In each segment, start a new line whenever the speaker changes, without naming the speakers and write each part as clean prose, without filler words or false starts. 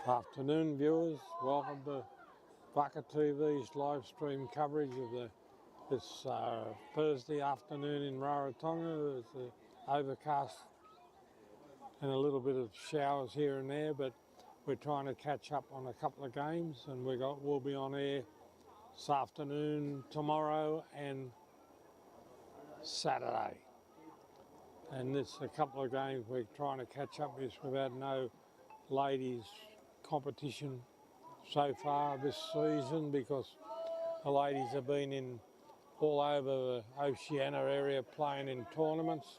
Afternoon viewers, welcome to Bucket TV's live stream coverage of this Thursday afternoon in Rarotonga. It's overcast and a little bit of showers here and there, but we're trying to catch up on a couple of games, and we'll be on air this afternoon, tomorrow and Saturday. And there's a couple of games we're trying to catch up with. We've had no ladies competition so far this season because the ladies have been in all over the Oceania area playing in tournaments.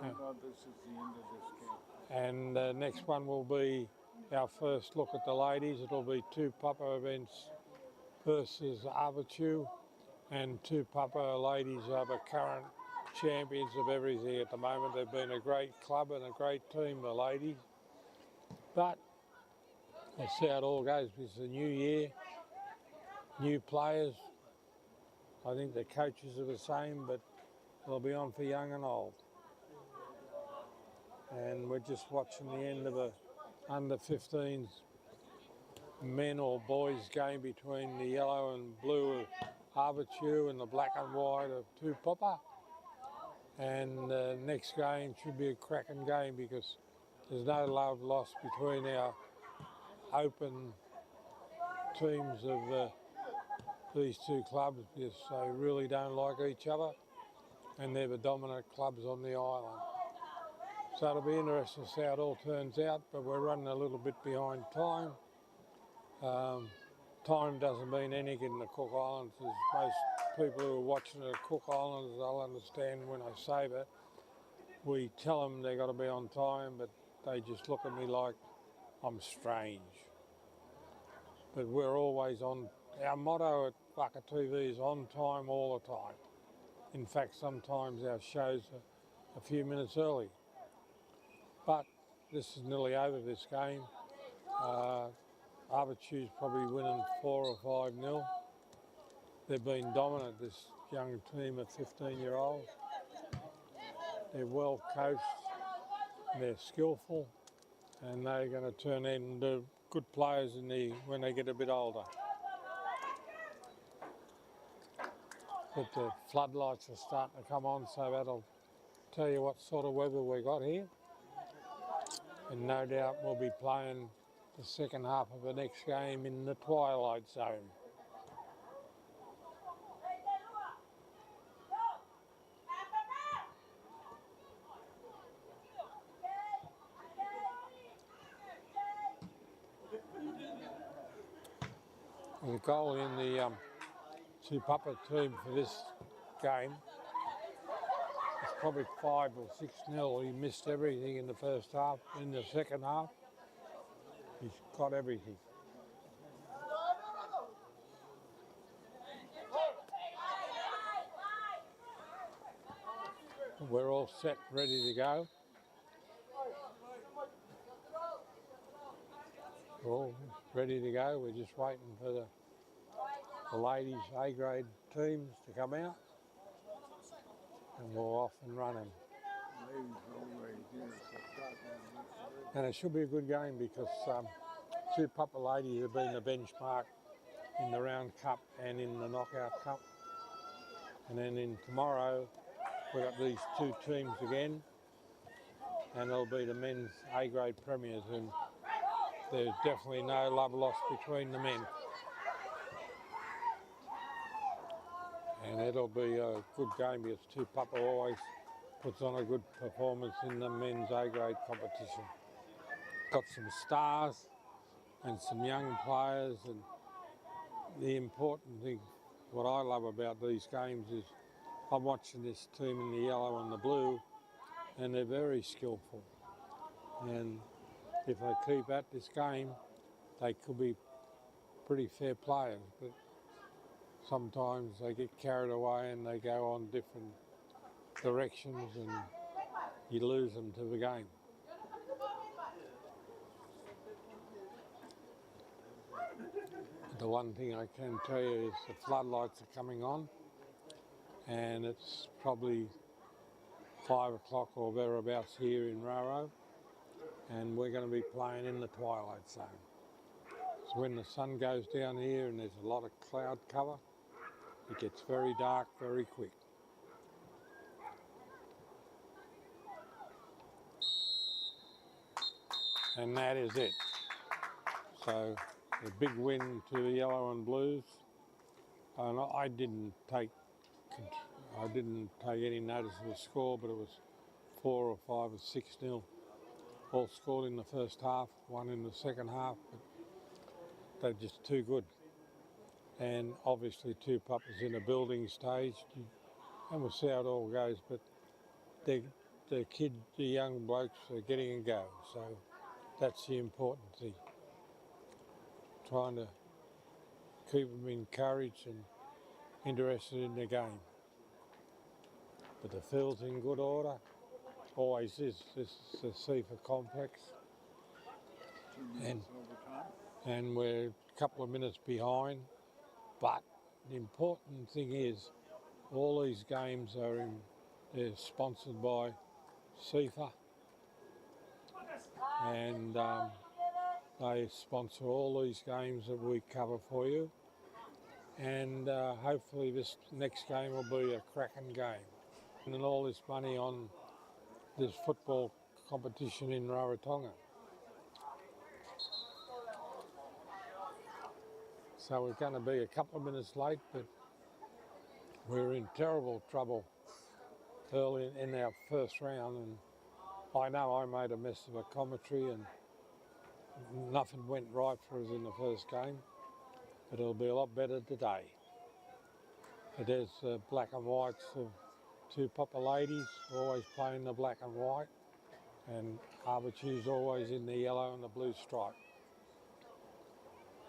This is the end of this game.
And the next one will be our first look at the ladies. It'll be Tupapa events versus Avatiu, and Tupapa ladies are the current champions of everything at the moment. They've been a great club and a great team, the ladies. But we'll see how it all goes. It's a new year, new players. I think the coaches are the same, but they'll be on for young and old. And we're just watching the end of a under-15s men or boys game between the yellow and blue of Avatiu and the black and white of Tupapa. And the next game should be a cracking game because there's no love lost between our open teams of these two clubs because they really don't like each other and they're the dominant clubs on the island. So it'll be interesting to see how it all turns out, but we're running a little bit behind time. Time doesn't mean anything in the Cook Islands. As most people who are watching the Cook Islands, they'll understand when I say that. We tell them they've got to be on time, but they just look at me like I'm strange. But we're always on. Our motto at Bucket TV is on time all the time. In fact, sometimes our shows are a few minutes early. But this is nearly over, this game. Avatiu's probably winning 4 or 5-0. They've been dominant, this young team of 15-year-olds. They're well coached, they're skillful, and they're going to turn into good players when they get a bit older. But the floodlights are starting to come on, so that'll tell you what sort of weather we got here. And no doubt we'll be playing the second half of the next game in the twilight zone. The goal in the Tupapa team for this game is probably 5 or 6-0. He missed everything in the first half. In the second half, he's got everything. We're all set, ready to go. We're all ready to go. We're just waiting for the ladies' A-grade teams to come out, and we're off and running. And it should be a good game because Tupapa ladies have been the benchmark in the Round Cup and in the Knockout Cup. And then in tomorrow, we've got these two teams again, and it'll be the men's A-grade premiers, and there's definitely no love lost between the men. And it'll be a good game because Tupapa always puts on a good performance in the men's A-grade competition. Got some stars and some young players, and the important thing, what I love about these games is I'm watching this team in the yellow and the blue, and they're very skillful. And if they keep at this game, they could be pretty fair players, but sometimes they get carried away and they go on different directions and you lose them to the game. The one thing I can tell you is the floodlights are coming on, and it's probably 5 o'clock or thereabouts here in Raro, and we're going to be playing in the twilight zone. when the sun goes down here and there's a lot of cloud cover, it gets very dark very quick. And that is it. So a big win to the yellow and blues. And I didn't take any notice of the score, but it was 4 or 5 or 6-0. All scored in the first half, one in the second half, but they're just too good. And obviously Tupapa's in a building stage, and we'll see how it all goes, but the young blokes are getting a go, so that's the important thing. Trying to keep them encouraged and interested in the game. But the field's in good order, always is. This is the CIFA complex. And we're a couple of minutes behind, but the important thing is all these games they're sponsored by CIFA, and they sponsor all these games that we cover for you, and hopefully this next game will be a cracking game. And all this money on this football competition in Rarotonga. So we're going to be a couple of minutes late, but we're in terrible trouble early in our first round, and I know I made a mess of a commentary and nothing went right for us in the first game, but it'll be a lot better today. But there's the black and whites of Tupapa ladies, always playing the black and white, and Avatiu's always in the yellow and the blue stripe.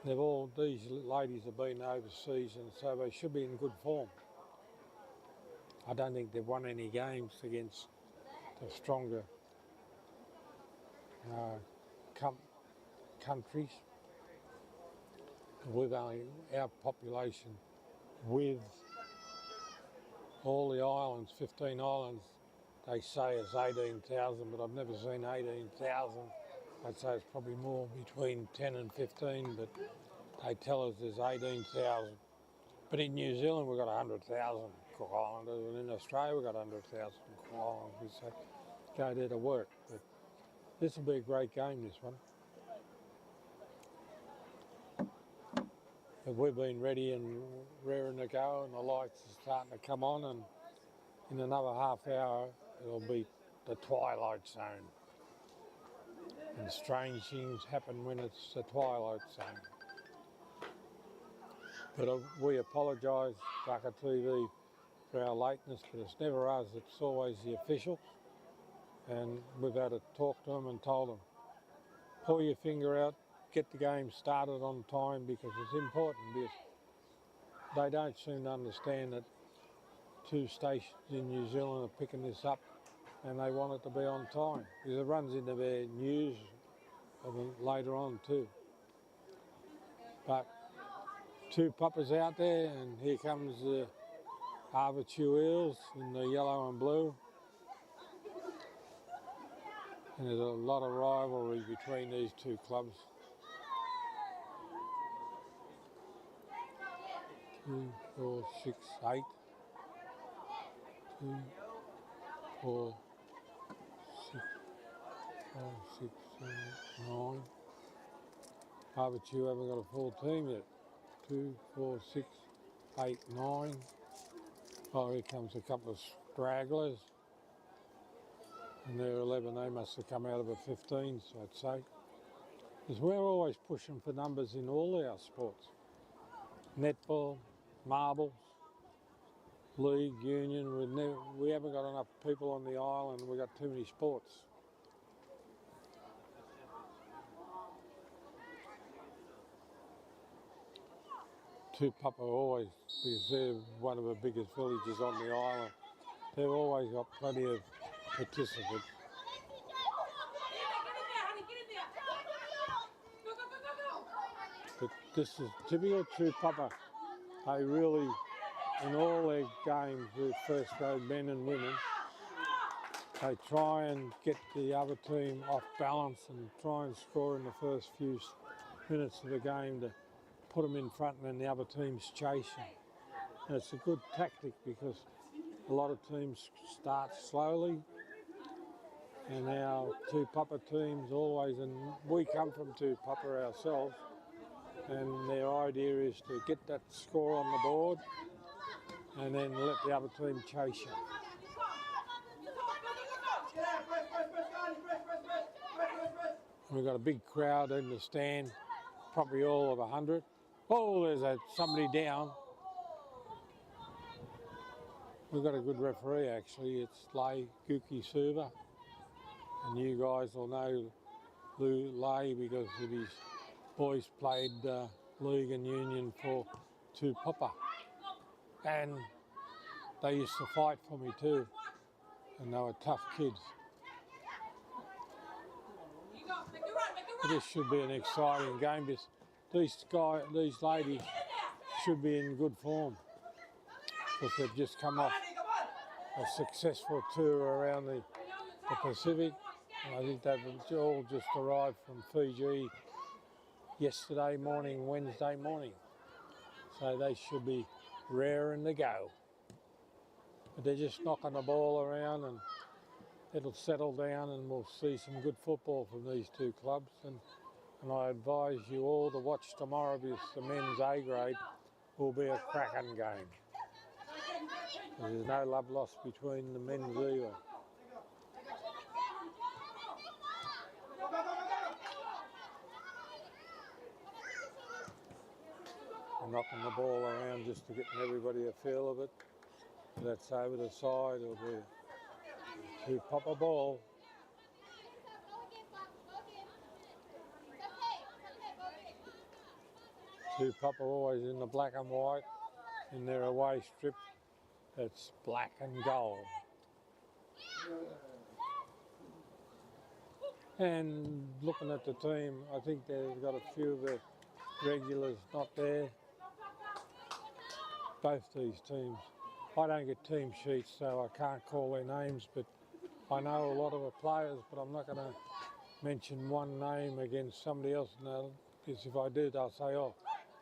These ladies have been overseas, and so they should be in good form. I don't think they've won any games against the stronger countries. Our population with all the islands, 15 islands, they say it's 18,000, but I've never seen 18,000. I'd say it's probably more between 10 and 15, but they tell us there's 18,000. But in New Zealand we've got 100,000 Cook Islanders, and in Australia we've got 100,000 Cook Islanders. We say go there to work. But this will be a great game, this one. But we've been ready and raring to go, and the lights are starting to come on, and in another half hour it'll be the twilight zone. And strange things happen when it's the twilight zone. But we apologise, Tucker TV, for our lateness, but it's never us, it's always the officials. And we've had to talk to them and told them, pull your finger out, get the game started on time, because it's important, because they don't seem to understand that 2 stations in New Zealand are picking this up and they want it to be on time, because it runs into their news later on too. But Tupapa's out there, and here comes the Avatiu Eels in the yellow and blue. And there's a lot of rivalry between these two clubs. 2, 4, 6, 8. 2, 4, 6, 5, 6, 7, 9. Avatiu haven't got a full team yet. 2, 4, 6, 8, 9. Oh, here comes a couple of stragglers. And they're 11, they must have come out of a 15, so I'd say. Because we're always pushing for numbers in all our sports. Netball, marbles, league, union, we haven't got enough people on the island, we've got too many sports. Tupapa always, because they're one of the biggest villages on the island, they've always got plenty of participants. But this is typical Tupapa. They really, in all their games with first grade men and women, they try and get the other team off balance and try and score in the first few minutes of the game to put them in front and then the other team's chasing. And it's a good tactic because a lot of teams start slowly, and our Tupapa teams always, and we come from Tupapa ourselves, and their idea is to get that score on the board and then let the other team chase you. We've got a big crowd in the stand, probably all of 100. Oh, there's somebody down. We've got a good referee actually. It's Lay Guki Suva, and you guys will know Lay because of his boys played league and union for Tupapa, and they used to fight for me too, and they were tough kids. But this should be an exciting game because these ladies should be in good form because they've just come off a successful tour around the Pacific. And I think they've all just arrived from Fiji yesterday morning, Wednesday morning. So they should be raring to go. But they're just knocking the ball around and it'll settle down and we'll see some good football from these two clubs. And I advise you all to watch tomorrow because the men's A grade will be a cracking game. There's no love lost between the men's either. I'm knocking the ball around just to get everybody a feel of it. That's over the side. It'll be a Tupapa ball. Tupapa always in the black and white in their away strip. It's black and gold. And looking at the team, I think they've got a few of the regulars not there. Both these teams. I don't get team sheets, so I can't call their names, but I know a lot of the players, but I'm not going to mention one name against somebody else now, because if I do, they'll say, oh,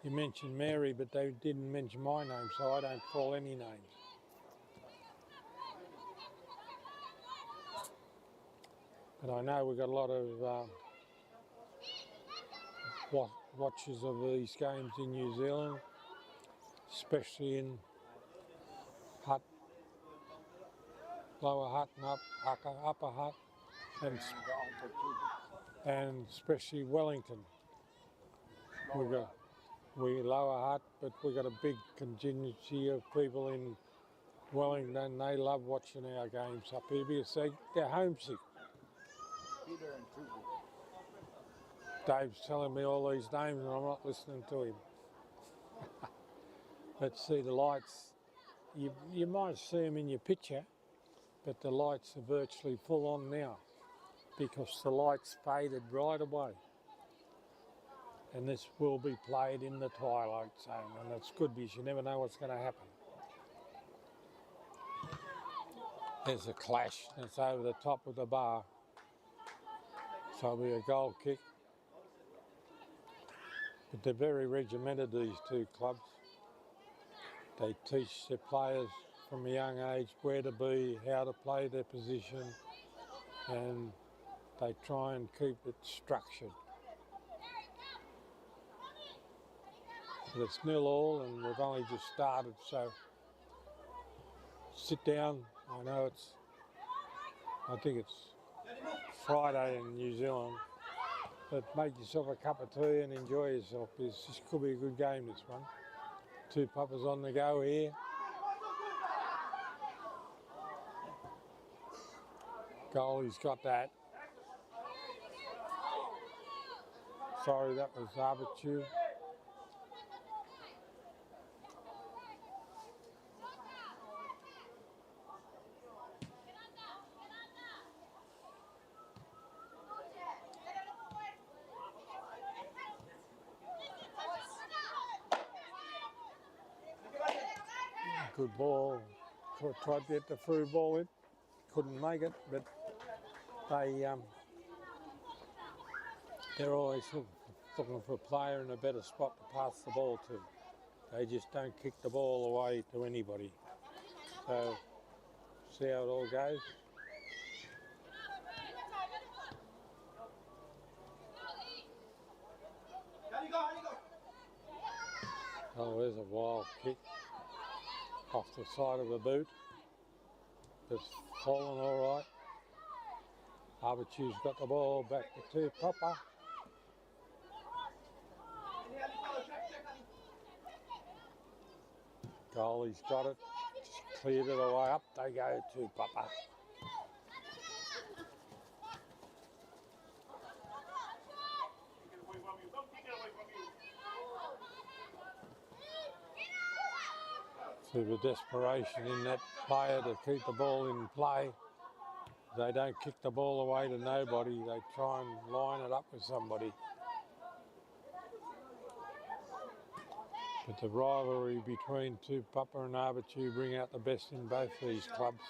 you mentioned Mary, but they didn't mention my name, so I don't call any names. But I know we've got a lot of watchers of these games in New Zealand, especially in Hutt, Lower Hutt and Upper Hutt, and especially Wellington. We Lower Hutt, but we've got a big contingency of people in Wellington. They love watching our games up here because they're homesick. Dave's telling me all these names and I'm not listening to him. Let's see the lights. You might see them in your picture, but the lights are virtually full on now because the lights faded right away. And this will be played in the twilight zone, and that's good because you never know what's going to happen. There's a clash that's over the top of the bar, so it'll be a goal kick. But they're very regimented, these two clubs. They teach their players from a young age where to be, how to play their position, and they try and keep it structured. But it's 0-0 and we've only just started, so sit down. I know I think it's Friday in New Zealand, but make yourself a cup of tea and enjoy yourself. This could be a good game, this one. Tupapa's on the go here. Goalie's got that. Sorry, that was Avatiu. Good ball. Tried to get the through ball in. Couldn't make it, but they're always looking for a player in a better spot to pass the ball to. They just don't kick the ball away to anybody. So, see how it all goes. Oh, there's a wild kick off the side of the boot. It's fallen all right. Avatiu's got the ball back to Tupapa. Goalie's got it. Just cleared it away. Up they go to Tupapa. See the desperation in that player to keep the ball in play. They don't kick the ball away to nobody. They try and line it up with somebody. But the rivalry between Tupapa and Avatiu bring out the best in both these clubs.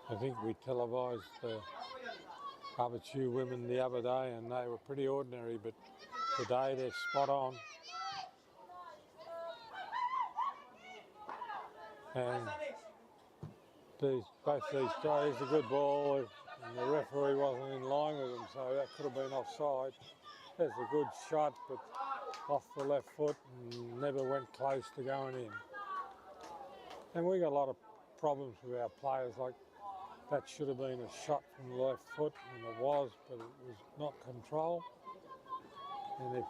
I think we televised the Avatiu women the other day and they were pretty ordinary, but today they're spot on. And both these guys, a good ball, and the referee wasn't in line with them, so that could have been offside. There's a good shot, but off the left foot and never went close to going in. And we got a lot of problems with our players, like that should have been a shot from the left foot, and it was, but it was not controlled. And if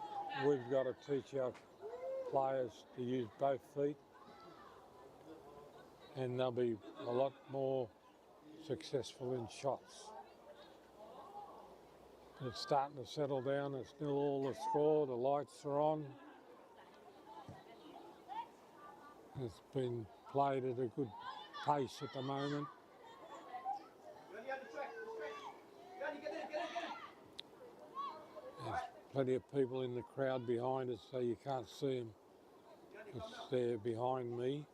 we've got to teach our players to use both feet, and they'll be a lot more successful in shots. It's starting to settle down. It's still all the score. The lights are on. It's been played at a good pace at the moment. There's plenty of people in the crowd behind us, so you can't see them. It's there behind me.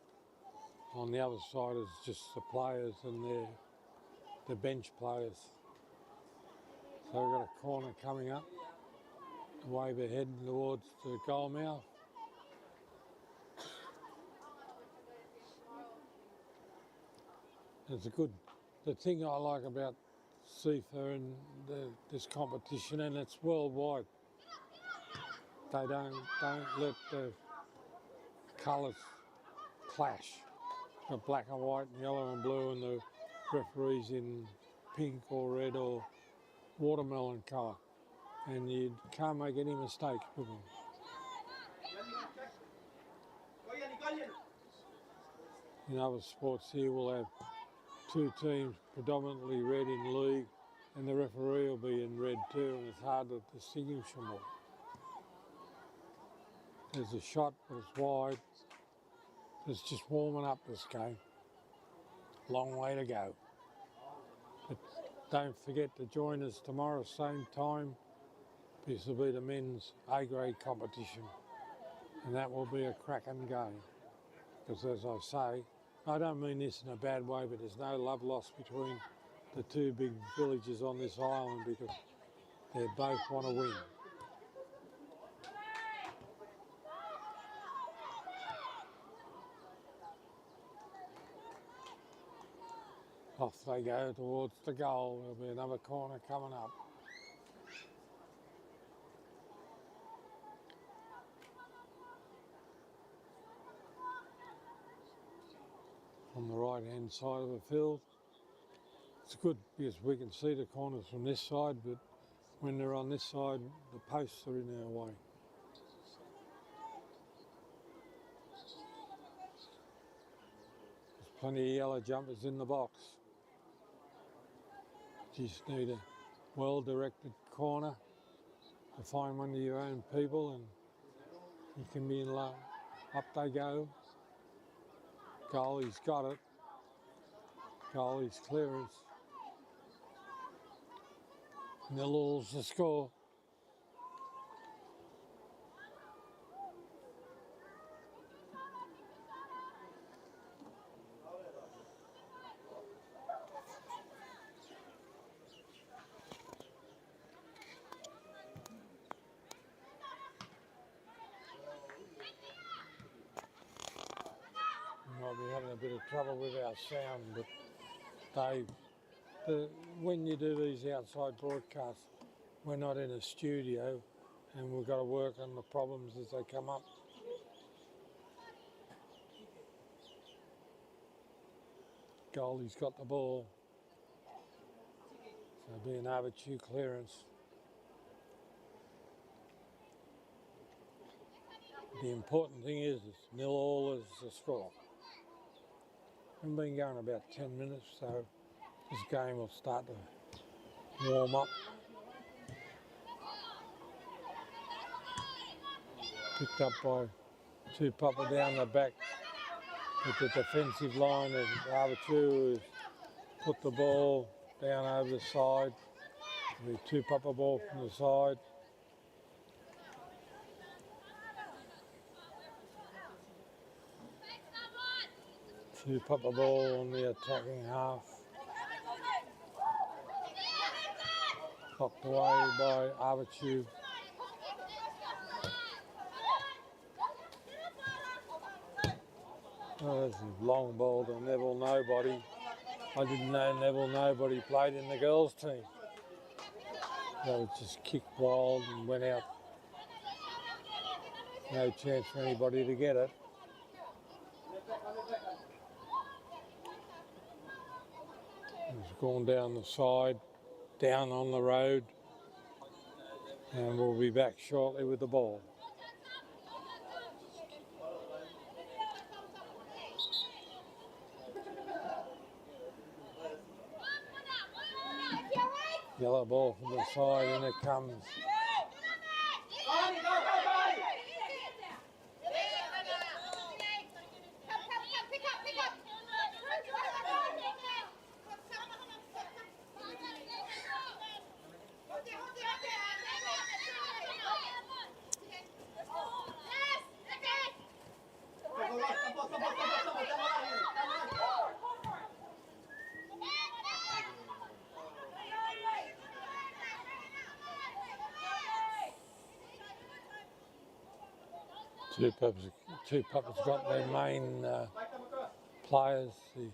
On the other side is just the players and the bench players. So we've got a corner coming up. Away we're heading towards the goal mouth. It's a good. The thing I like about CIFA and this competition, and it's worldwide. They don't let the colours clash. The black and white and yellow and blue, and the referees in pink or red or watermelon colour, and you can't make any mistakes with them. In other sports here we'll have two teams predominantly red in league and the referee will be in red too, and it's hard to distinguish them all. There's a shot but it's wide. It's just warming up this game. Long way to go. But don't forget to join us tomorrow same time. This will be the men's A grade competition, and that will be a cracking game. Because as I say, I don't mean this in a bad way, but there's no love lost between the two big villages on this island because they both want to win. Off they go towards the goal. There'll be another corner coming up. On the right hand side of the field. It's good because we can see the corners from this side, but when they're on this side, the posts are in our way. There's plenty of yellow jumpers in the box. You just need a well-directed corner to find one of your own people, and you can be in love. Up they go. Goalie's got it. Goalie's clearance. Nil all's the score. bit of trouble with our sound, but when you do these outside broadcasts, we're not in a studio and we've got to work on the problems as they come up. Goalie's got the ball. So it'll be an Avatiu clearance. The important thing is 0-0 is the score. We've been going about 10 minutes, so this game will start to warm up. Picked up by Tupapa down the back with the defensive line, and Avatiu has put the ball down over the side. The Tupapa ball from the side. Tupapa ball on the attacking half. Knocked away by Avatiu. Oh, that's a long ball to Neville Nobody. I didn't know Neville Nobody played in the girls' team. They was just kicked wild and went out. No chance for anybody to get it. It's gone down the side, down on the road, and we'll be back shortly with the ball. Yellow ball from the side, and it comes. Tupapa's got their main players, the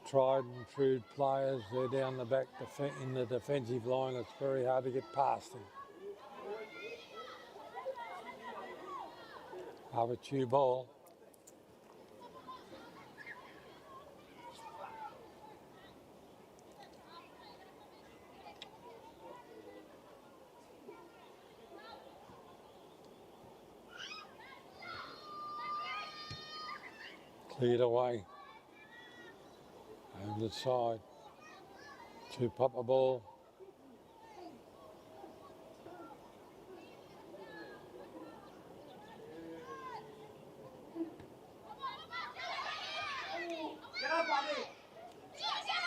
tried and true players. They're down the back in the defensive line. It's very hard to get past them. Avatiu ball. Cleared away over the side. Tupapa ball.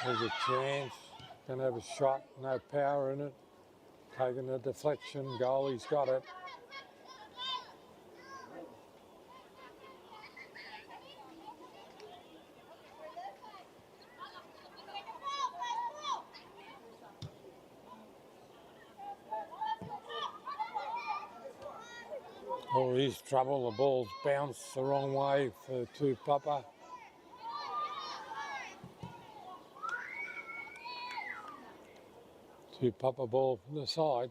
There's a chance. Gonna have a shot. No power in it. Taking the deflection. Goalie's got it. Oh, here's trouble. The ball's bounced the wrong way for Tupapa. Tupapa ball from the side.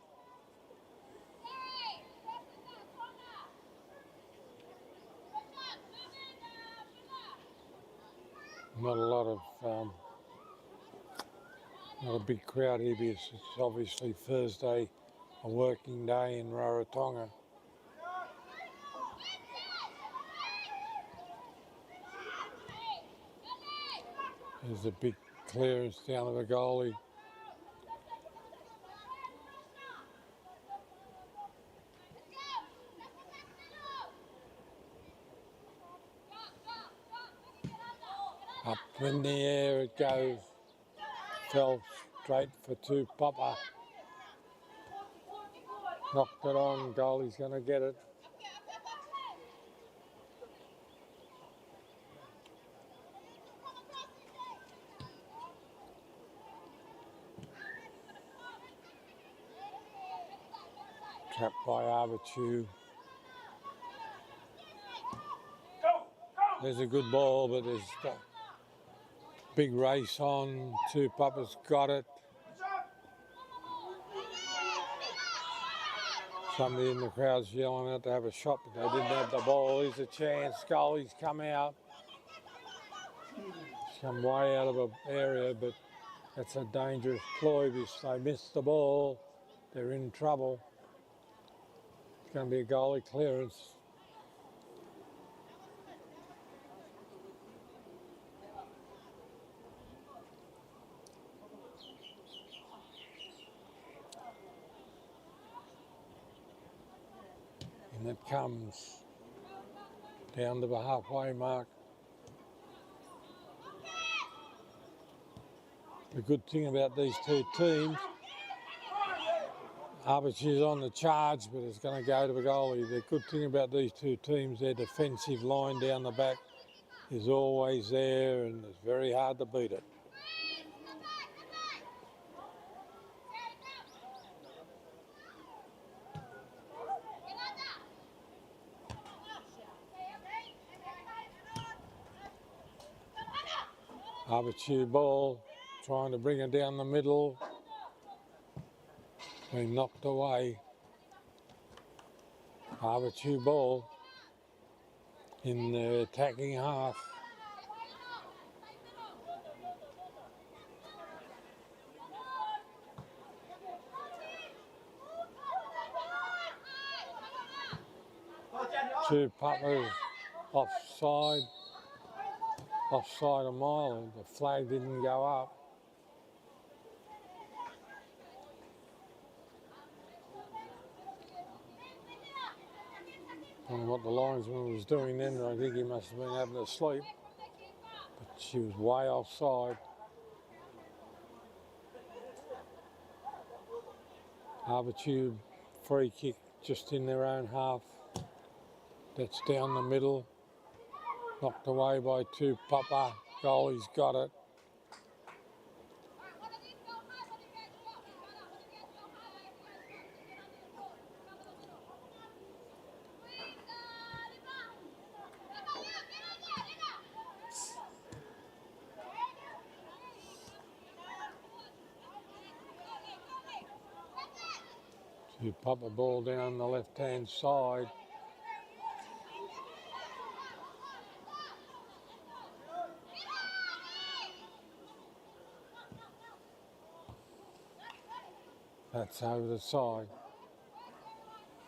Not a lot of, not a big crowd here because it's obviously Thursday, a working day in Rarotonga. There's a big clearance down to the goalie. Up in the air it goes. Fell straight for Tupapa. Knocked it on. Goalie's going to get it. Trapped by Avatiu. There's a good ball, but there's Big race on. Tupapa's got it. Somebody in the crowd's yelling out to have a shot, but they didn't have the ball. Here's a chance. Goalie's come out. He's come way out of an area, but that's a dangerous ploy because they miss the ball. They're in trouble. It's going to be a goalie clearance. And it comes down to the halfway mark. The good thing about these two teams, Avatiu's on the charge, but it's going to go to the goalie. The good thing about these two teams, their defensive line down the back is always there, and it's very hard to beat it. Avatiu ball, trying to bring it down the middle. Been knocked away. Avatiu ball in the attacking half. Tupapa's offside a mile, and the flag didn't go up. I don't know what the linesman was doing then. I think he must have been having a sleep, but she was way offside. Avatiu free kick just in their own half. That's down the middle. Knocked away by Tupapa. Goalie's got it. Tupapa ball down the left-hand side. That's over the side.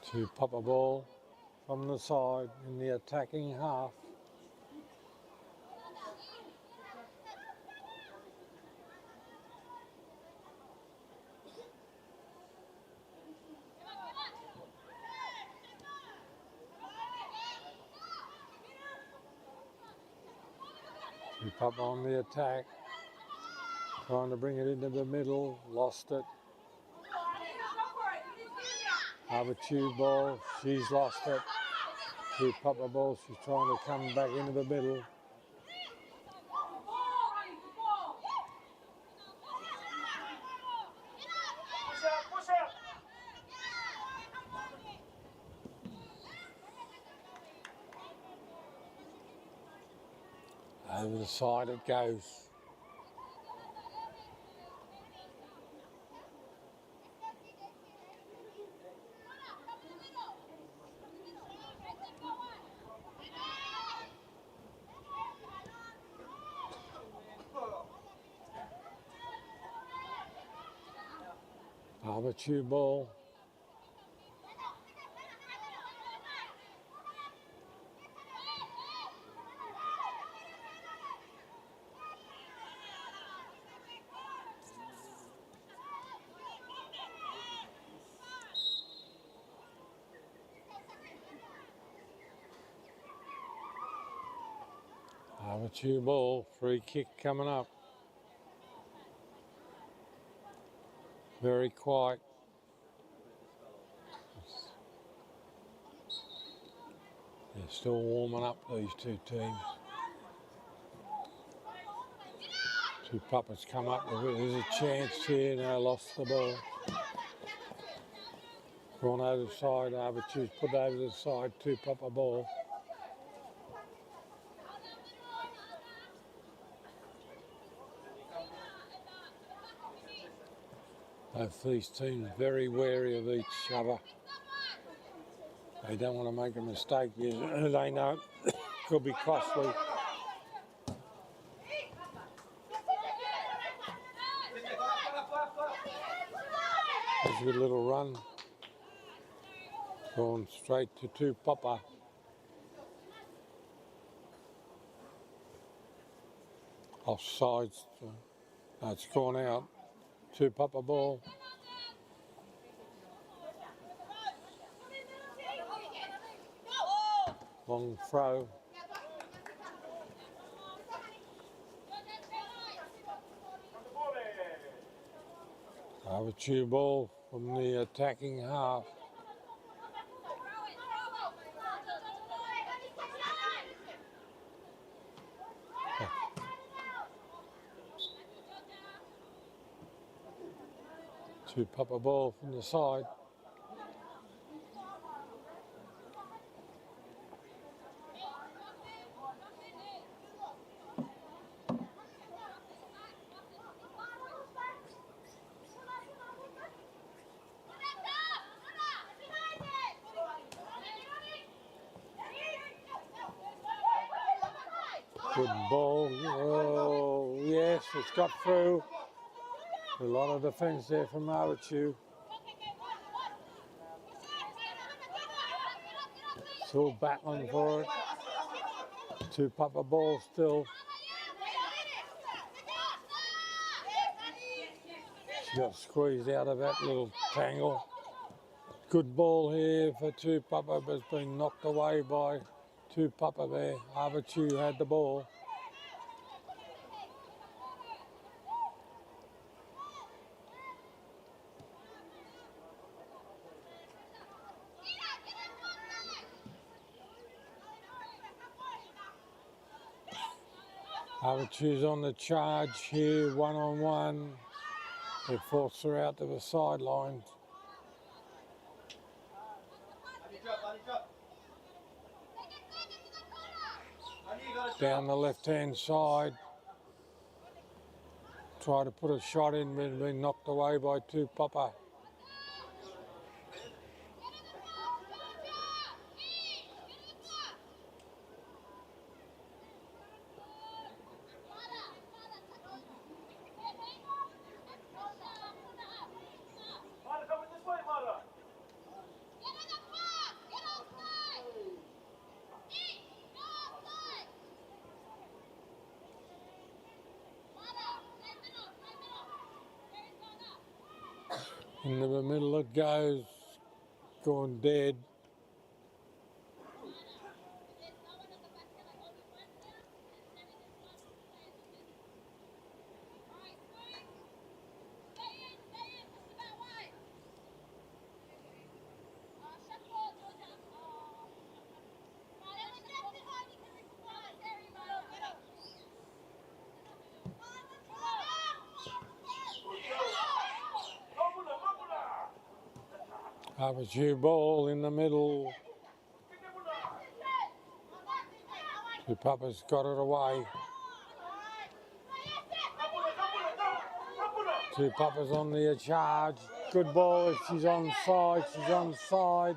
Tupapa ball from the side in the attacking half. Tupapa on the attack, trying to bring it into the middle, lost it. Avatiu ball, she's lost it. Tupapa ball, she's trying to come back into the middle. Over the side it goes. Avatiu ball. Avatiu ball, free kick coming up. Very quiet. They're still warming up, these two teams. Tupapa's come up with it. There's a chance here. Now lost the ball. Gone over the side. Avatiu's put over the side. Tupapa ball. Both these teams very wary of each other. They don't want to make a mistake. They know it could be costly. There's a good little run. Going straight to Tupapa. Offsides. No, it's gone out. Tupapa ball. Long throw. Avatiu ball from the attacking half. Tupapa ball from the side. Good ball. Oh, yes, it's got through. A lot of defence there from Avatiu. Still battling for it. Tupapa ball still. She got squeezed out of that little tangle. Good ball here for Tupapa, but it's been knocked away by Tupapa there. Avatiu had the ball. Avatiu's on the charge here, one-on-one. They force her out to the sidelines. Down the left-hand side. Try to put a shot in, but been knocked away by Tupapa. Into the middle it goes, going dead. Avatiu ball in the middle. Tupapa's got it away. Tupapa's on the charge. Good ball. She's on side. She's on side.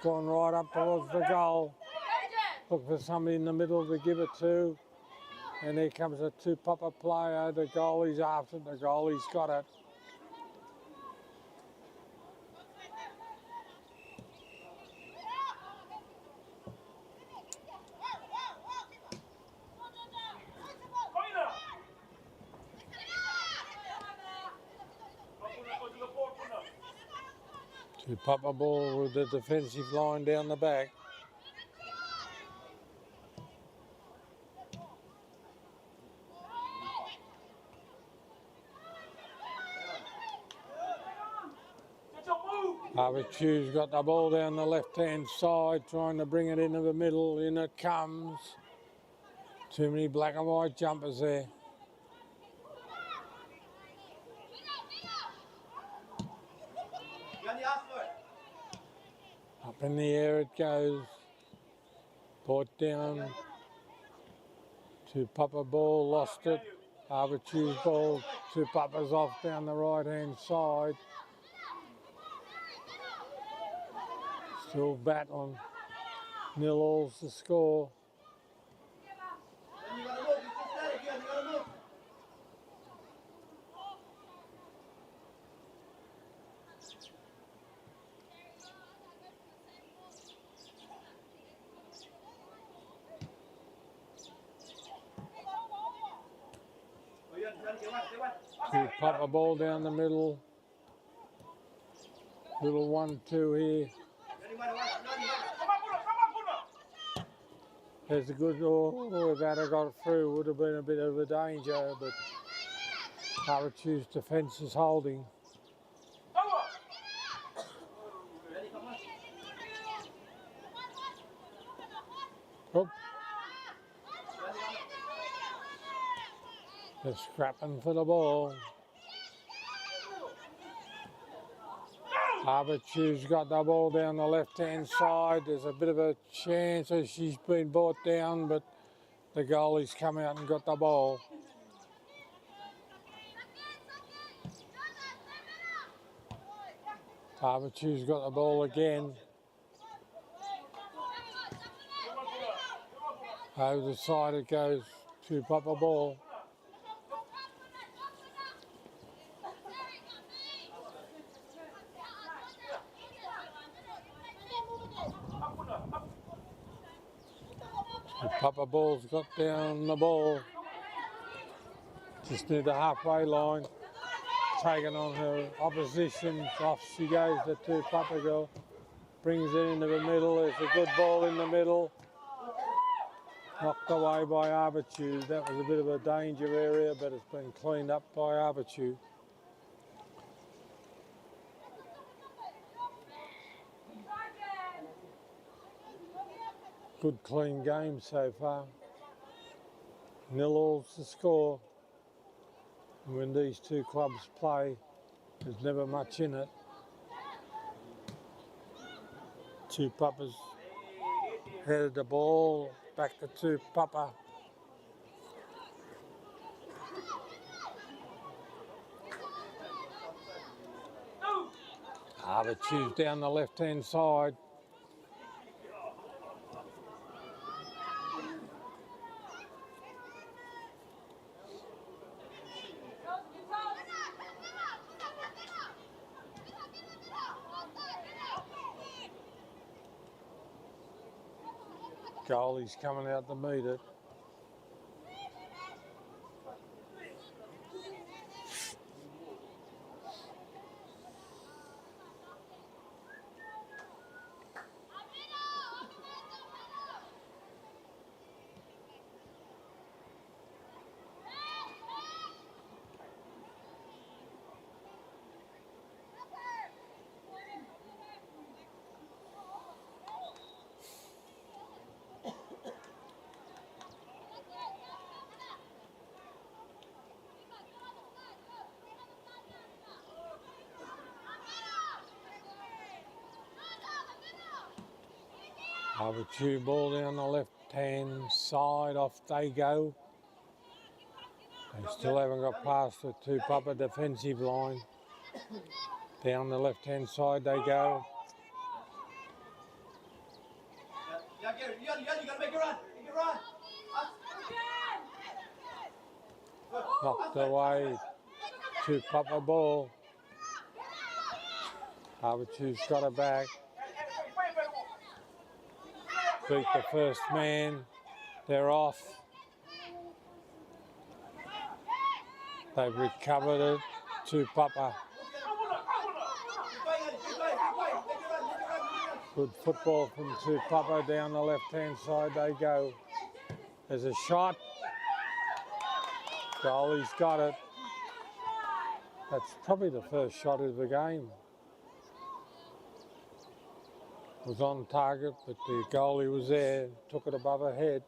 Going right up towards the goal. Look for somebody in the middle to give it to. And here comes a Tupapa player. The goalie's after the goalie's got it. Tupapa ball with the defensive line down the back. Avatiu's got the ball down the left-hand side, trying to bring it into the middle. In it comes. Too many black and white jumpers there. Up in the air it goes. Brought down. Tupapa ball, lost it. Avatiu's ball Tupapa's off down the right-hand side. Still battling. 0-all's the score. Tupapa ball down the middle. Little 1-2 here. There's a good, if that had got through, would have been a bit of a danger, but Avatiu's defence is holding. Oh. They're scrapping for the ball. Avatiu's got the ball down the left-hand side. There's a bit of a chance as she's been brought down, but the goalie's come out and got the ball. Avatiu's got the ball again. Over the side it goes, Tupapa ball. Tupapa ball's got down the ball. Just near the halfway line. Taking on her opposition. Off she goes, the Tupapa girl. Brings it into the middle. There's a good ball in the middle. Knocked away by Avatiu. That was a bit of a danger area, but it's been cleaned up by Avatiu. Good clean game so far. 0-all's the score. And when these two clubs play, there's never much in it. Tupapa's headed the ball back to Tupapa. Avatiu's down the left-hand side. Goalie's coming out to meet it. Avatiu ball down the left-hand side, off they go. They still haven't got past the Tupapa defensive line. Down the left-hand side they go. Knocked away, Tupapa ball. Avatiu's got it back. Beat the first man. They're off. They've recovered it. Tupapa. Good football from Tupapa down the left-hand side they go. There's a shot. Goalie's got it. That's probably the first shot of the game. Was on target, but the goalie was there, took it above her head.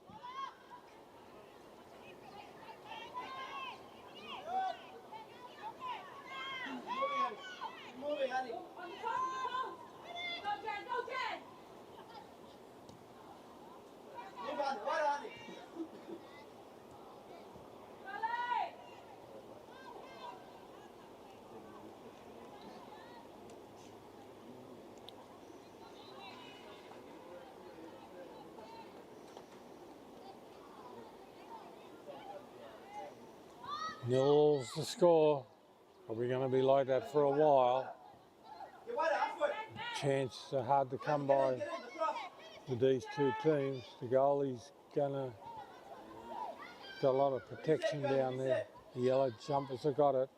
0's the score. Probably going to be like that for a while. Chances are hard to come by with these two teams. The goalie's got a lot of protection down there. The yellow jumpers have got it.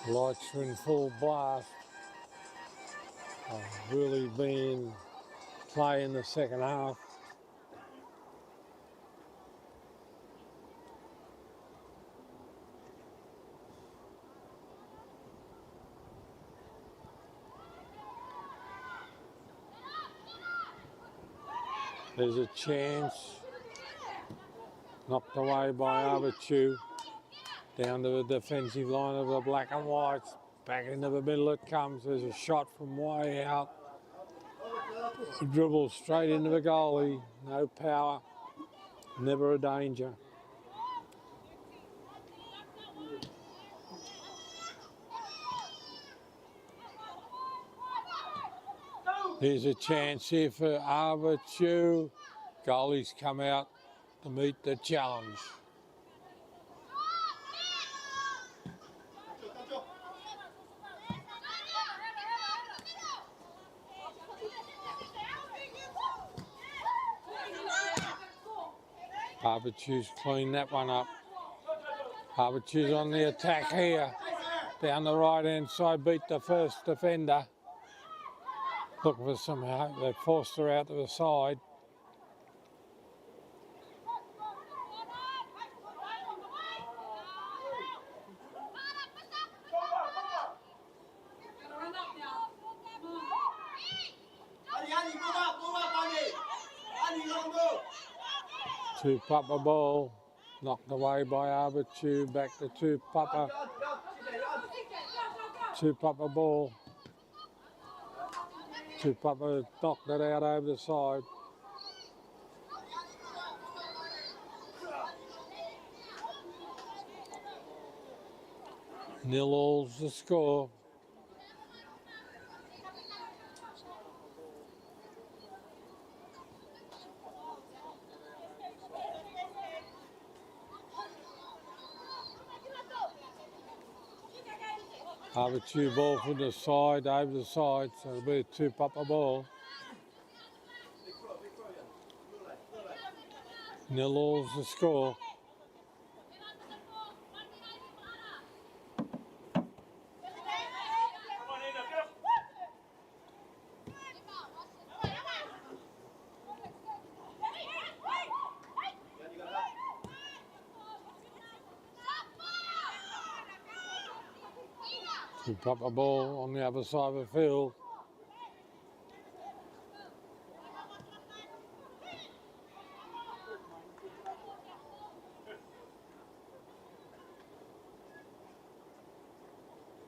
Lights are in full blast. I've really been playing the second half. There's a chance. Knocked away by Avatiu. Down to the defensive line of the black and whites. Back into the middle it comes. There's a shot from way out. Dribble straight into the goalie. No power. Never a danger. Here's a chance here for Avatiu. Goalies come out to meet the challenge. Avatiu's cleaned that one up. Avatiu's on the attack here. Down the right hand side, beat the first defender. Looking for some help. They forced her out to the side. Tupapa ball, knocked away by Avatiu, back to Tupapa. Tupapa ball. Tupapa knocked it out over the side. Nil all's the score. Avatiu ball from the side, over the side, so it'll be a Tupapa ball. Nil all's the score. Tupapa ball on the other side of the field.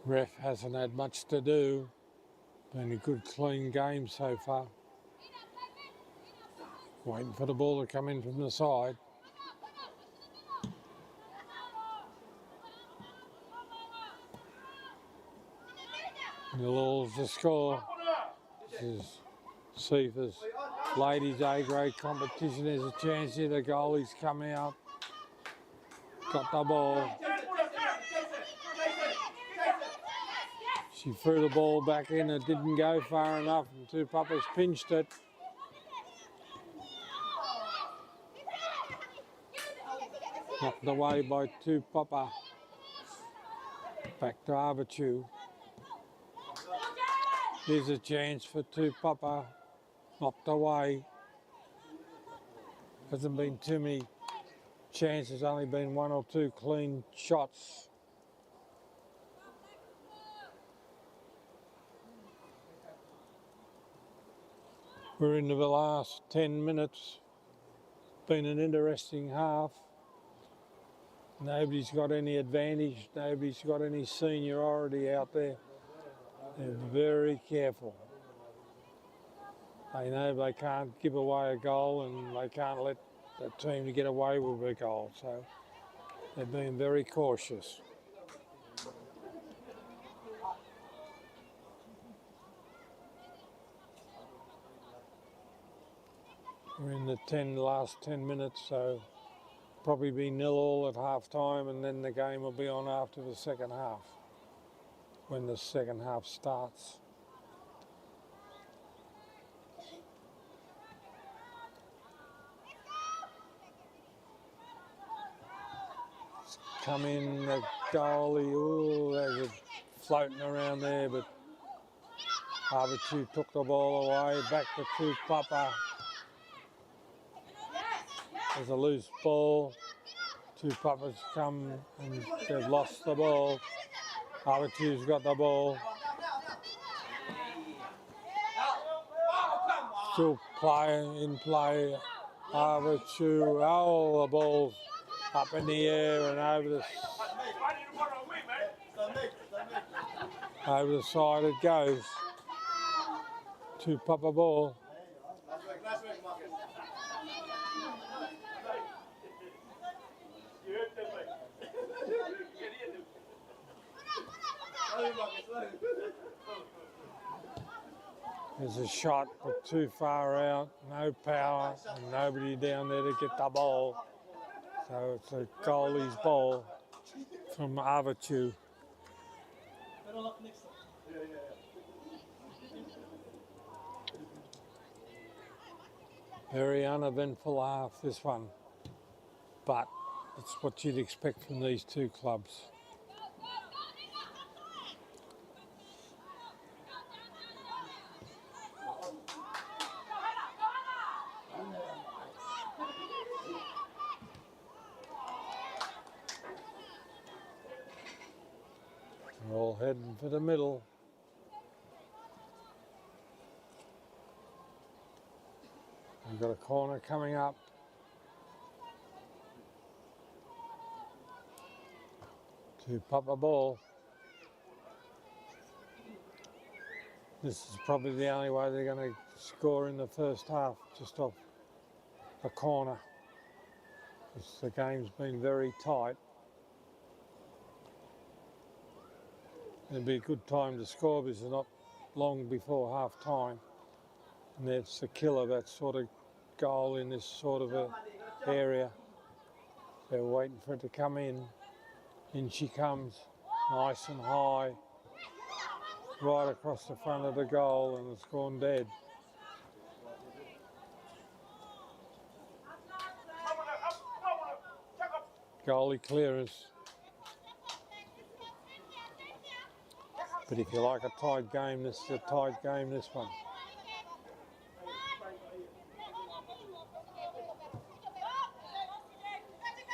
Ref hasn't had much to do. Been a good clean game so far. Waiting for the ball to come in from the side. Nil all's the score. This is CIFA's ladies A grade competition. There's a chance here the goalies come out. Got the ball. She threw the ball back in. It didn't go far enough and Tupapa's pinched it. Knocked away by Tupapa. Back to Avatiu. Here's a chance for Tupapa. Knocked away. Hasn't been too many chances, only been one or two clean shots. We're into the last 10 minutes. Been an interesting half. Nobody's got any advantage. Nobody's got any seniority out there. They're very careful. They know they can't give away a goal and they can't let the team to get away with a goal, so they've been very cautious. We're in the last 10 minutes, so probably be 0-0 at half time, and then the game will be on after the second half, when the second half starts. It's come in, the goalie, ooh, there's a floating around there, but Avatiu took the ball away, back to Tupapa. There's a loose ball. Tupapa's come and they've lost the ball. Avatiu's got the ball. Still in play. Avatiu, oh, the ball's up in the air and over the side it goes. Tupapa ball. There's a shot, but too far out, no power, and nobody down there to get the ball. So it's a goalie's ball from Avatiu. Very uneventful half, this one, but it's what you'd expect from these two clubs. We're all heading for the middle. We've got a corner coming up. Tupapa ball. This is probably the only way they're going to score in the first half, just off a corner. The game's been very tight. It'd be a good time to score because it's not long before half time. And that's the killer, that sort of goal in this sort of a area. They're waiting for it to come in. In she comes, nice and high, right across the front of the goal, and it's gone dead. Goalie clearance. But if you like a tight game, this is a tight game, this one.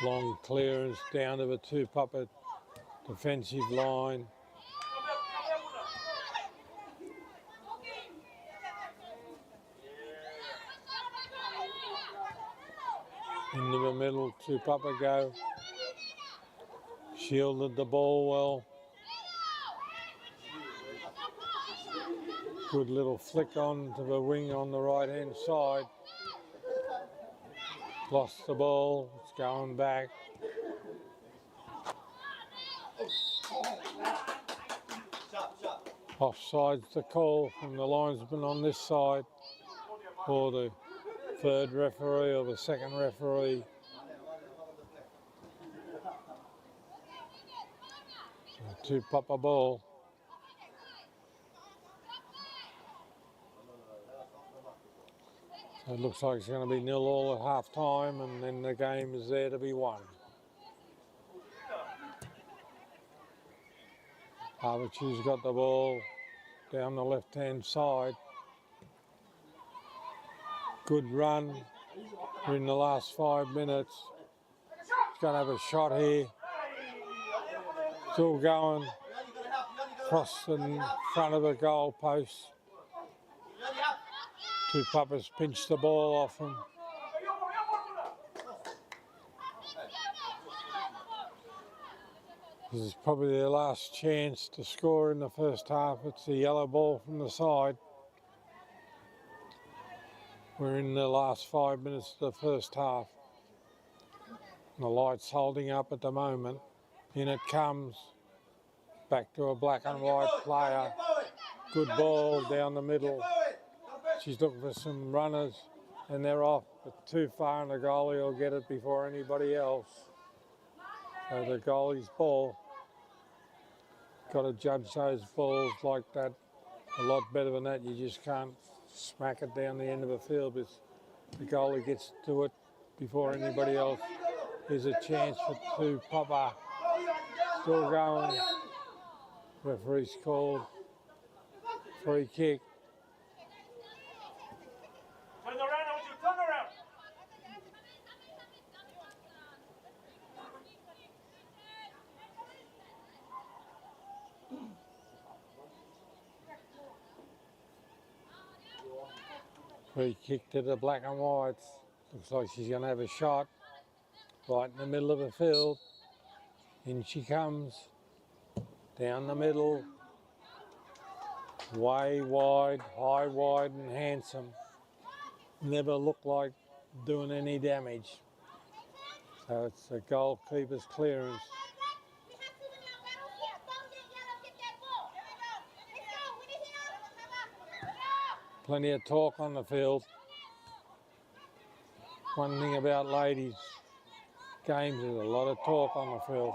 Long clearance down to the Tupapa defensive line. Into the middle, Tupapa go. Shielded the ball well. Good little flick on to the wing on the right hand side. Lost the ball, it's going back. Offside's the call from the linesman on this side, or the third referee or the second referee. Tupapa ball. So it looks like it's going to be 0-0 at half time, and then the game is there to be won. Avatiu's got the ball down the left-hand side. Good run. We're in the last 5 minutes. He's going to have a shot here. Still going. Across the front of the goal post. Tupapa's pinched the ball off him. This is probably their last chance to score in the first half. It's a yellow ball from the side. We're in the last 5 minutes of the first half. The light's holding up at the moment. In it comes. Back to a black and white player. Good ball down the middle. She's looking for some runners and they're off, but too far and the goalie will get it before anybody else. So the goalie's ball. Got to judge those balls like that a lot better than that. You just can't smack it down the end of the field because the goalie gets to it before anybody else. Here's a chance for Tupapa. Still going. Referee's called. Free kick.
Turn around, I want you to turn around.
Free kick to the black and whites. Looks like she's going to have a shot right in the middle of the field. In she comes. Down the middle. Way wide, high, wide and handsome. Never looked like doing any damage. So it's the goalkeeper's clearance. Plenty of talk on the field. One thing about ladies' games is a lot of talk on the field.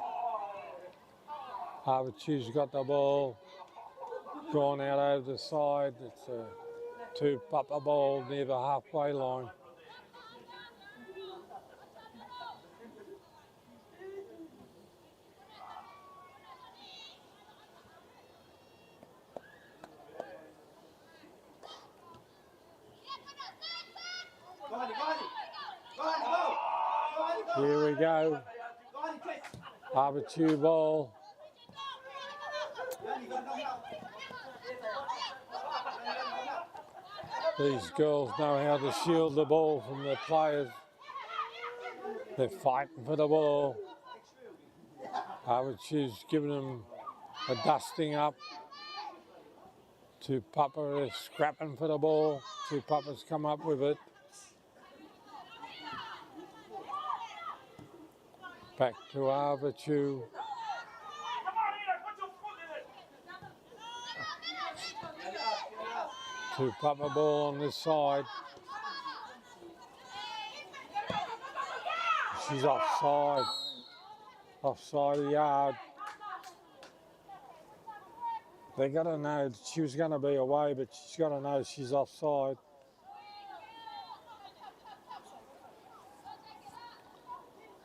Avatiu's got the ball. Gone out over the side. It's a Tupapa ball near the halfway line. Here we go. Avatiu ball. These girls know how to shield the ball from the players. They're fighting for the ball. Avatiu's giving them a dusting up. Tupapa is scrapping for the ball. Tupapa's come up with it. Back to Avatiu. Tupapa ball on this side. She's offside. Offside the yard. They got to know she was going to be away, but she's got to know she's offside.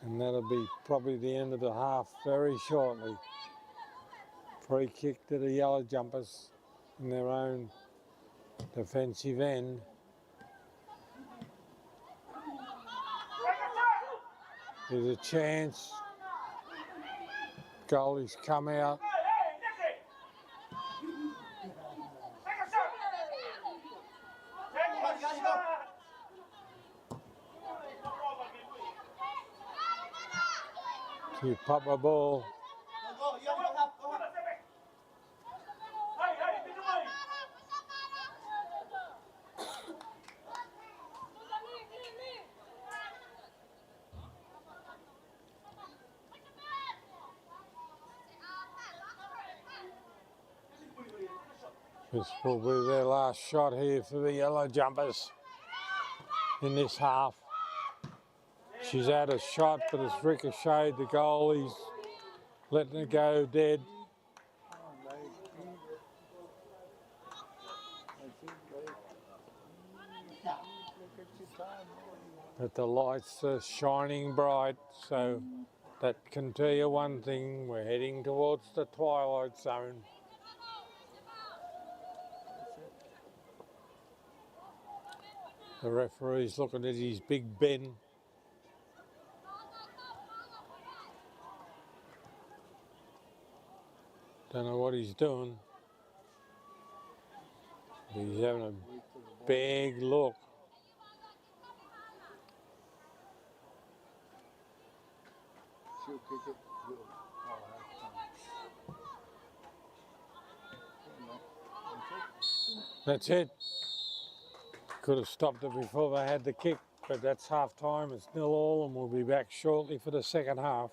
And that'll be probably the end of the half very shortly. Free kick to the yellow jumpers in their own defensive end. There's a chance. Goalie's come out. Tupapa ball. This will be their last shot here for the yellow jumpers in this half. She's had a shot, but it's ricocheted. The goalie's letting it go dead. But the lights are shining bright, so that can tell you one thing. We're heading towards the twilight zone. The referee's looking at his big bin. Don't know what he's doing. He's having a big look. That's it. Could have stopped it before they had the kick. But that's half time, it's 0-0, and we'll be back shortly for the second half.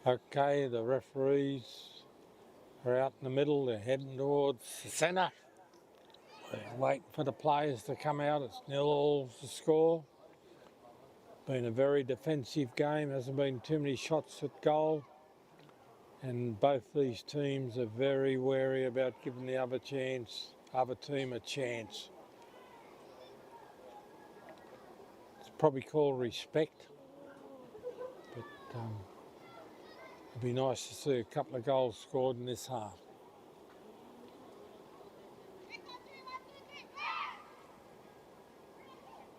Okay, the referees are out in the middle, they're heading towards the centre. We're waiting for the players to come out. It's 0-0 the score. Been a very defensive game, hasn't been too many shots at goal. And both these teams are very wary about giving the other team a chance. It's probably called respect, but it'd be nice to see a couple of goals scored in this half.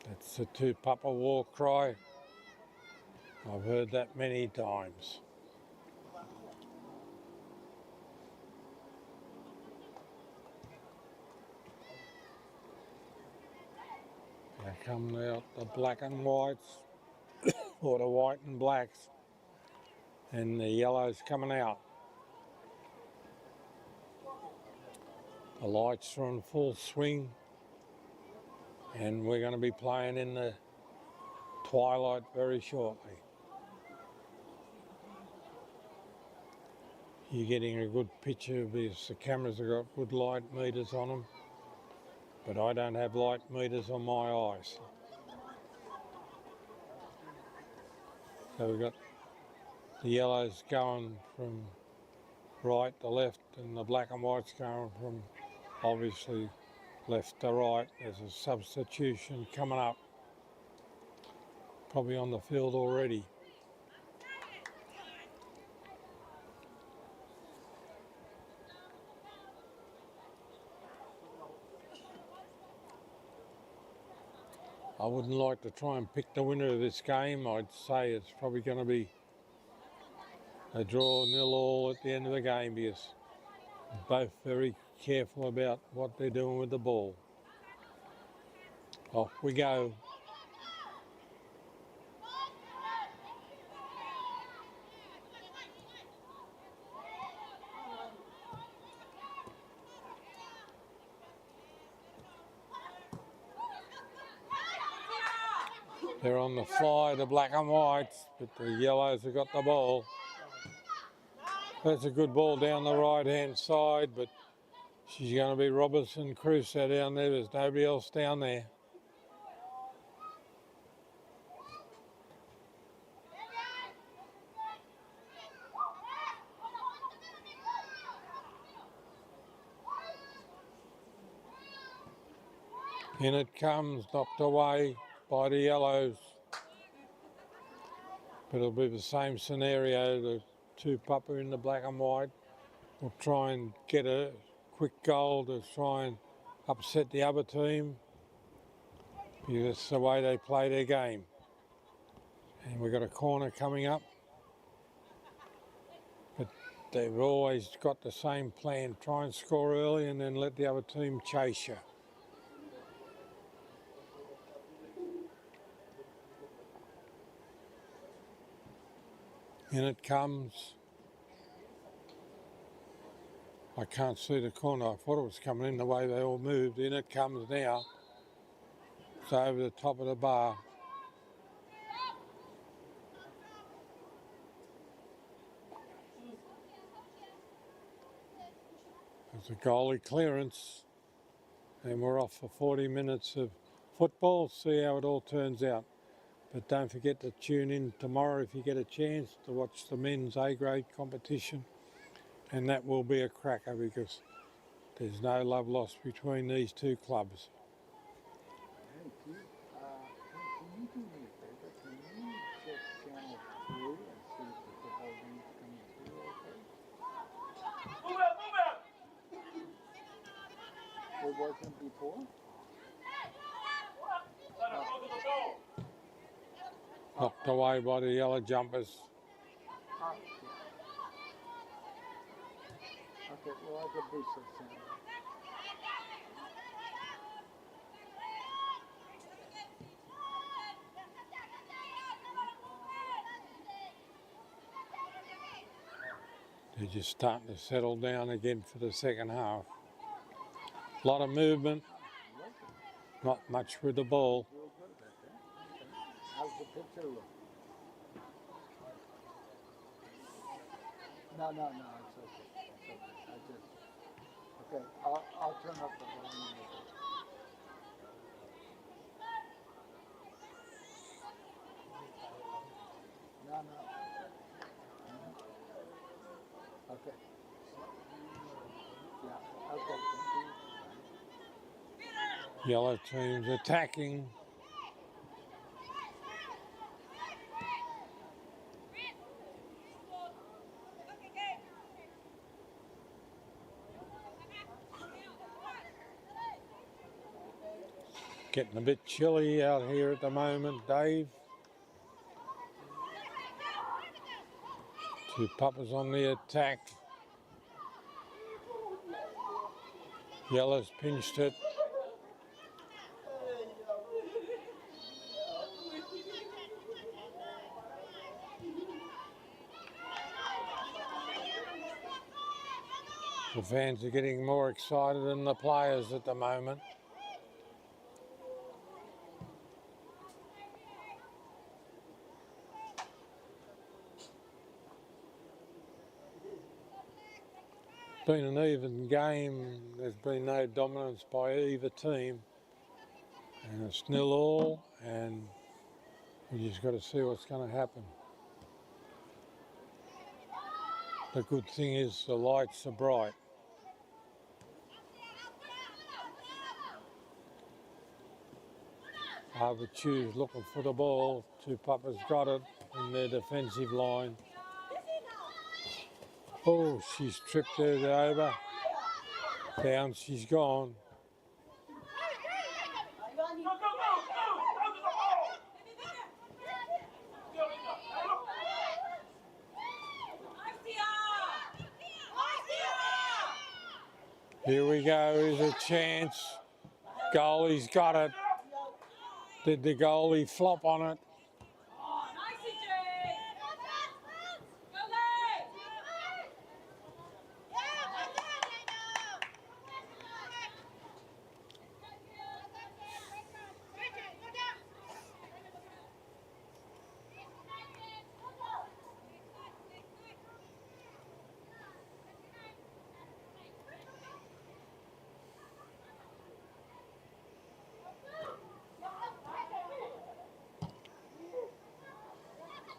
That's the Tupapa war cry. I've heard that many times. Here come out the black and whites, or the white and blacks, and the yellows coming out. The lights are in full swing, and we're going to be playing in the twilight very shortly. You're getting a good picture because the cameras have got good light meters on them, but I don't have light meters on my eyes. So we've got the yellows going from right to left and the black and whites going from obviously left to right. There's a substitution coming up, probably on the field already. I wouldn't like to try and pick the winner of this game. I'd say it's probably going to be a draw 0-0 at the end of the game because both very careful about what they're doing with the ball. Off we go. They're on the fly, the black and whites, but the yellows have got the ball. That's a good ball down the right-hand side, but she's going to be Robertson Crusoe down there. There's nobody else down there. In it comes, knocked away by the yellows. But it'll be the same scenario. The Tupapa in the black and white will try and get a quick goal to try and upset the other team, because that's the way they play their game. And we've got a corner coming up, but they've always got the same plan: try and score early and then let the other team chase you. In it comes. I can't see the corner. I thought it was coming in the way they all moved. In it comes now. It's over the top of the bar. There's a goalie clearance, and we're off for 40 minutes of football. See how it all turns out. But don't forget to tune in tomorrow if you get a chance to watch the men's A-grade competition. And that will be a cracker because there's no love lost between these two clubs.
Hey, Pete, can you do me a favor? Can you check channel 3 and see if the football game's coming through okay?
Move out, move out!
It wasn't before?
Let her go to the ball.
Knocked away by the yellow jumpers.
Ah, yeah. Okay, well, I could boost that sound.
They're just starting to settle down again for the second half. A lot of movement, not much with the ball.
Real good about that. Okay. How's the picture look? No, it's okay. It's okay. Okay, I'll turn up the volume. No. Okay. Yeah, okay, thank you.
Yellow team's attacking. Getting a bit chilly out here at the moment, Dave. Tupapa's on the attack. Yellow's pinched it. The fans are getting more excited than the players at the moment. It's been an even game. There's been no dominance by either team. And it's 0-0, and we just got to see what's going to happen. The good thing is the lights are bright. Avatiu's looking for the ball. Tupapa's got it in their defensive line. Oh, she's tripped it over. Down she's gone. Here we go, here's a chance. Goalie's got it. Did the goalie flop on it?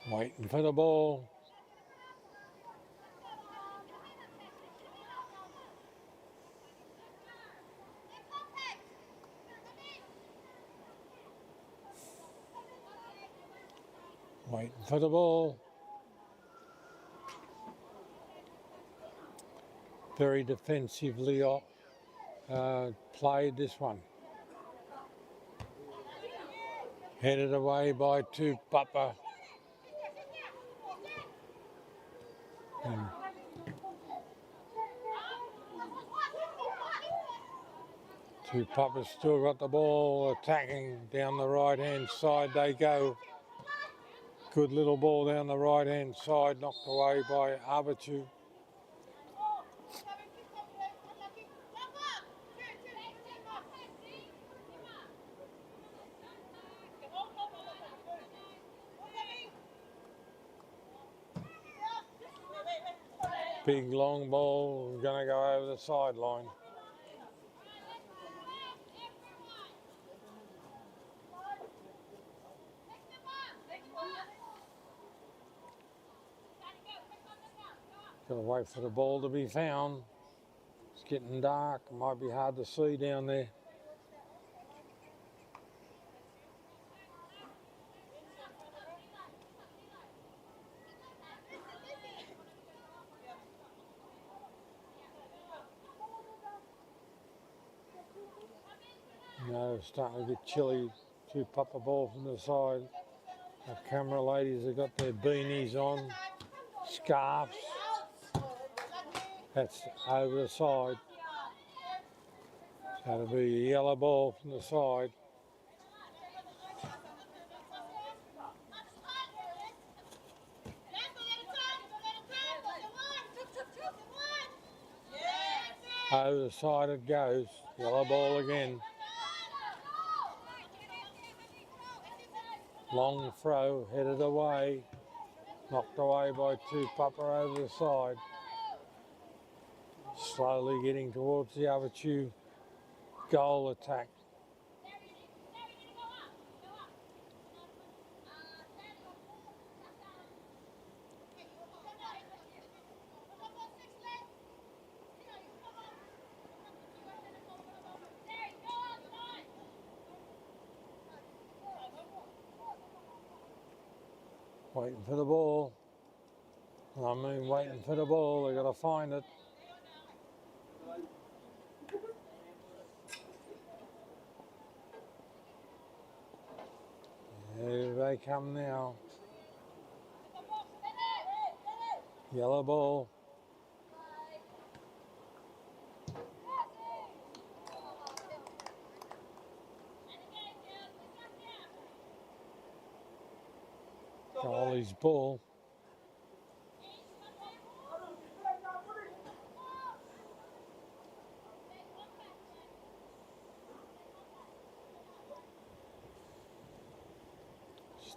Waiting for the ball. Waiting for the ball. Very defensively played this one. Headed away by Tupapa. Tupapa's still got the ball, attacking down the right-hand side they go. Good little ball down the right-hand side, knocked away by Avatiu. Big long ball, going to go over the sideline. Got to wait for the ball to be found. It's getting dark, it might be hard to see down there. No, it's starting to get chilly. Tupapa ball from the side. Our camera ladies have got their beanies on, scarves. That's over the side. That'll be a yellow ball from the side. Over the side it goes. Yellow ball again. Long throw, headed away. Knocked away by Tupapa over the side. Slowly getting towards the Avatiu goal attack. Waiting for the ball. I mean, waiting for the ball. They've got to find it. Here they come now. Yellow ball. Goalie's ball.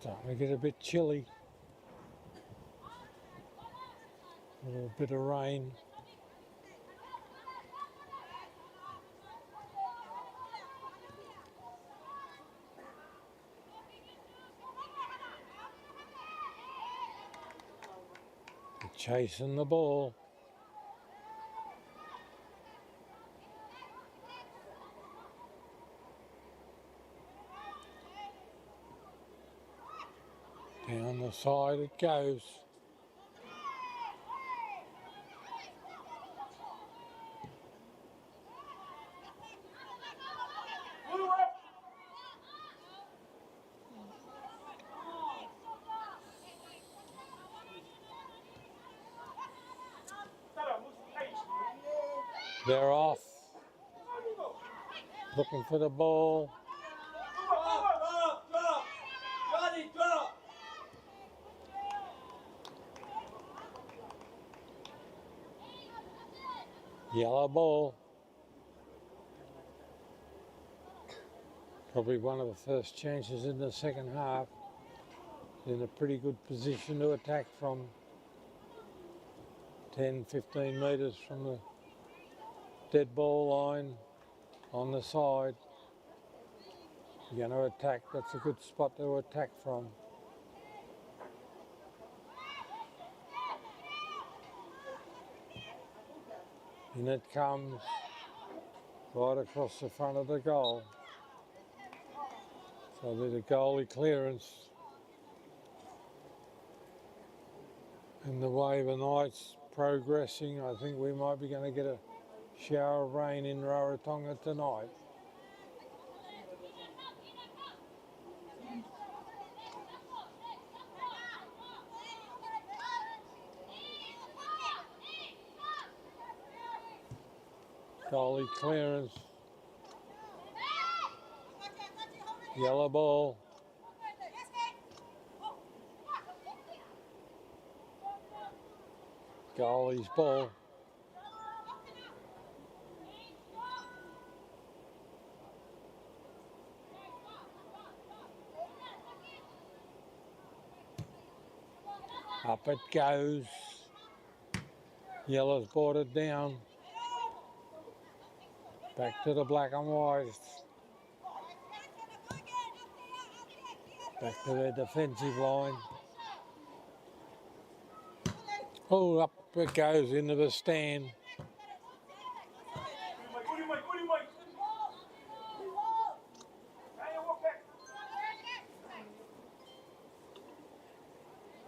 Starting to get a bit chilly. A little bit of rain. They're chasing the ball. Down the side it goes. They're off. Looking for the ball. Yellow ball. Probably one of the first chances in the second half. In a pretty good position to attack from. 10, 15 metres from the dead ball line on the side. You're going to attack. That's a good spot to attack from. In it comes, right across the front of the goal. So there's a goalie clearance. And the way the night's progressing, I think we might be going to get a shower of rain in Rarotonga tonight. Goalie clearance. Yellow ball. Goalie's ball. Up it goes. Yellow's brought it down. Back to the black and white. Back to their defensive line. Oh, up it goes into the stand.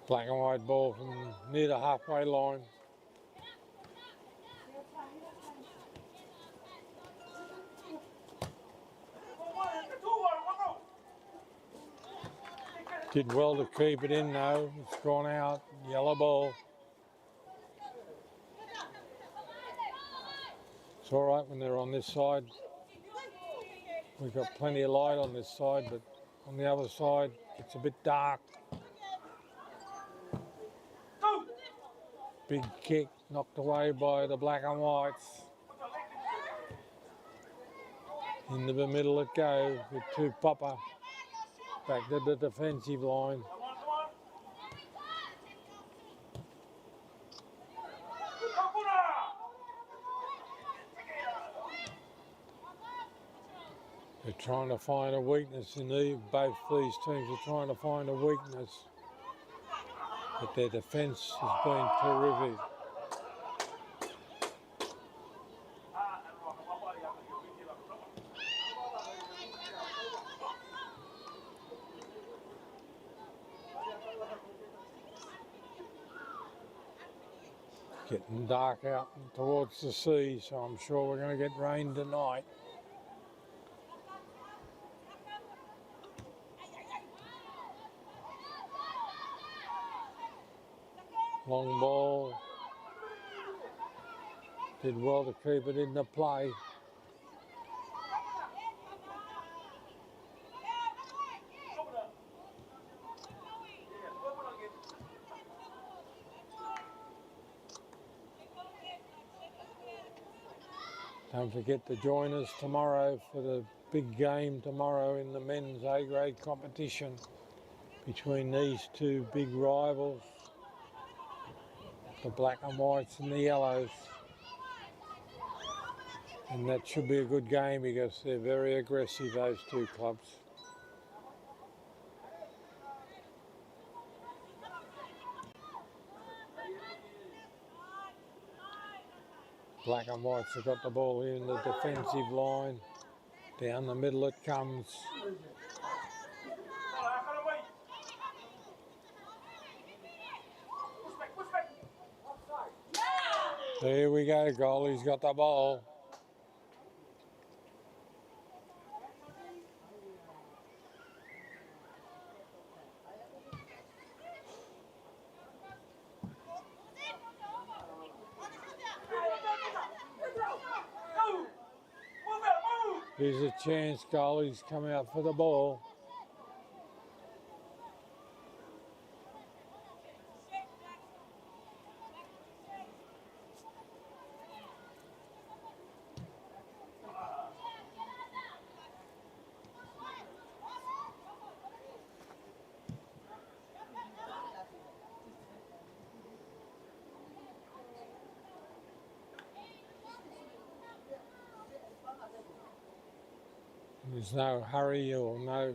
Black and white ball from near the halfway line. Did well to keep it in though. It's gone out. Yellow ball. It's all right when they're on this side. We've got plenty of light on this side, but on the other side, it's a bit dark. Big kick knocked away by the black and whites. Into the middle it goes with Tupapa. Back to the defensive line. They're trying to find a weakness in both these teams are trying to find a weakness. But their defence has been terrific. Getting dark out towards the sea, so I'm sure we're going to get rain tonight. Long ball. Did well to keep it in the play. Don't forget to join us tomorrow for the big game tomorrow in the men's A-grade competition between these two big rivals, the black and whites and the yellows. And that should be a good game because they're very aggressive, those two clubs. Black and whites have got the ball here in the defensive line. Down the middle it comes. There we go, goalie's got the ball. Here's a chance, goalie's come out for the ball. There's no hurry or no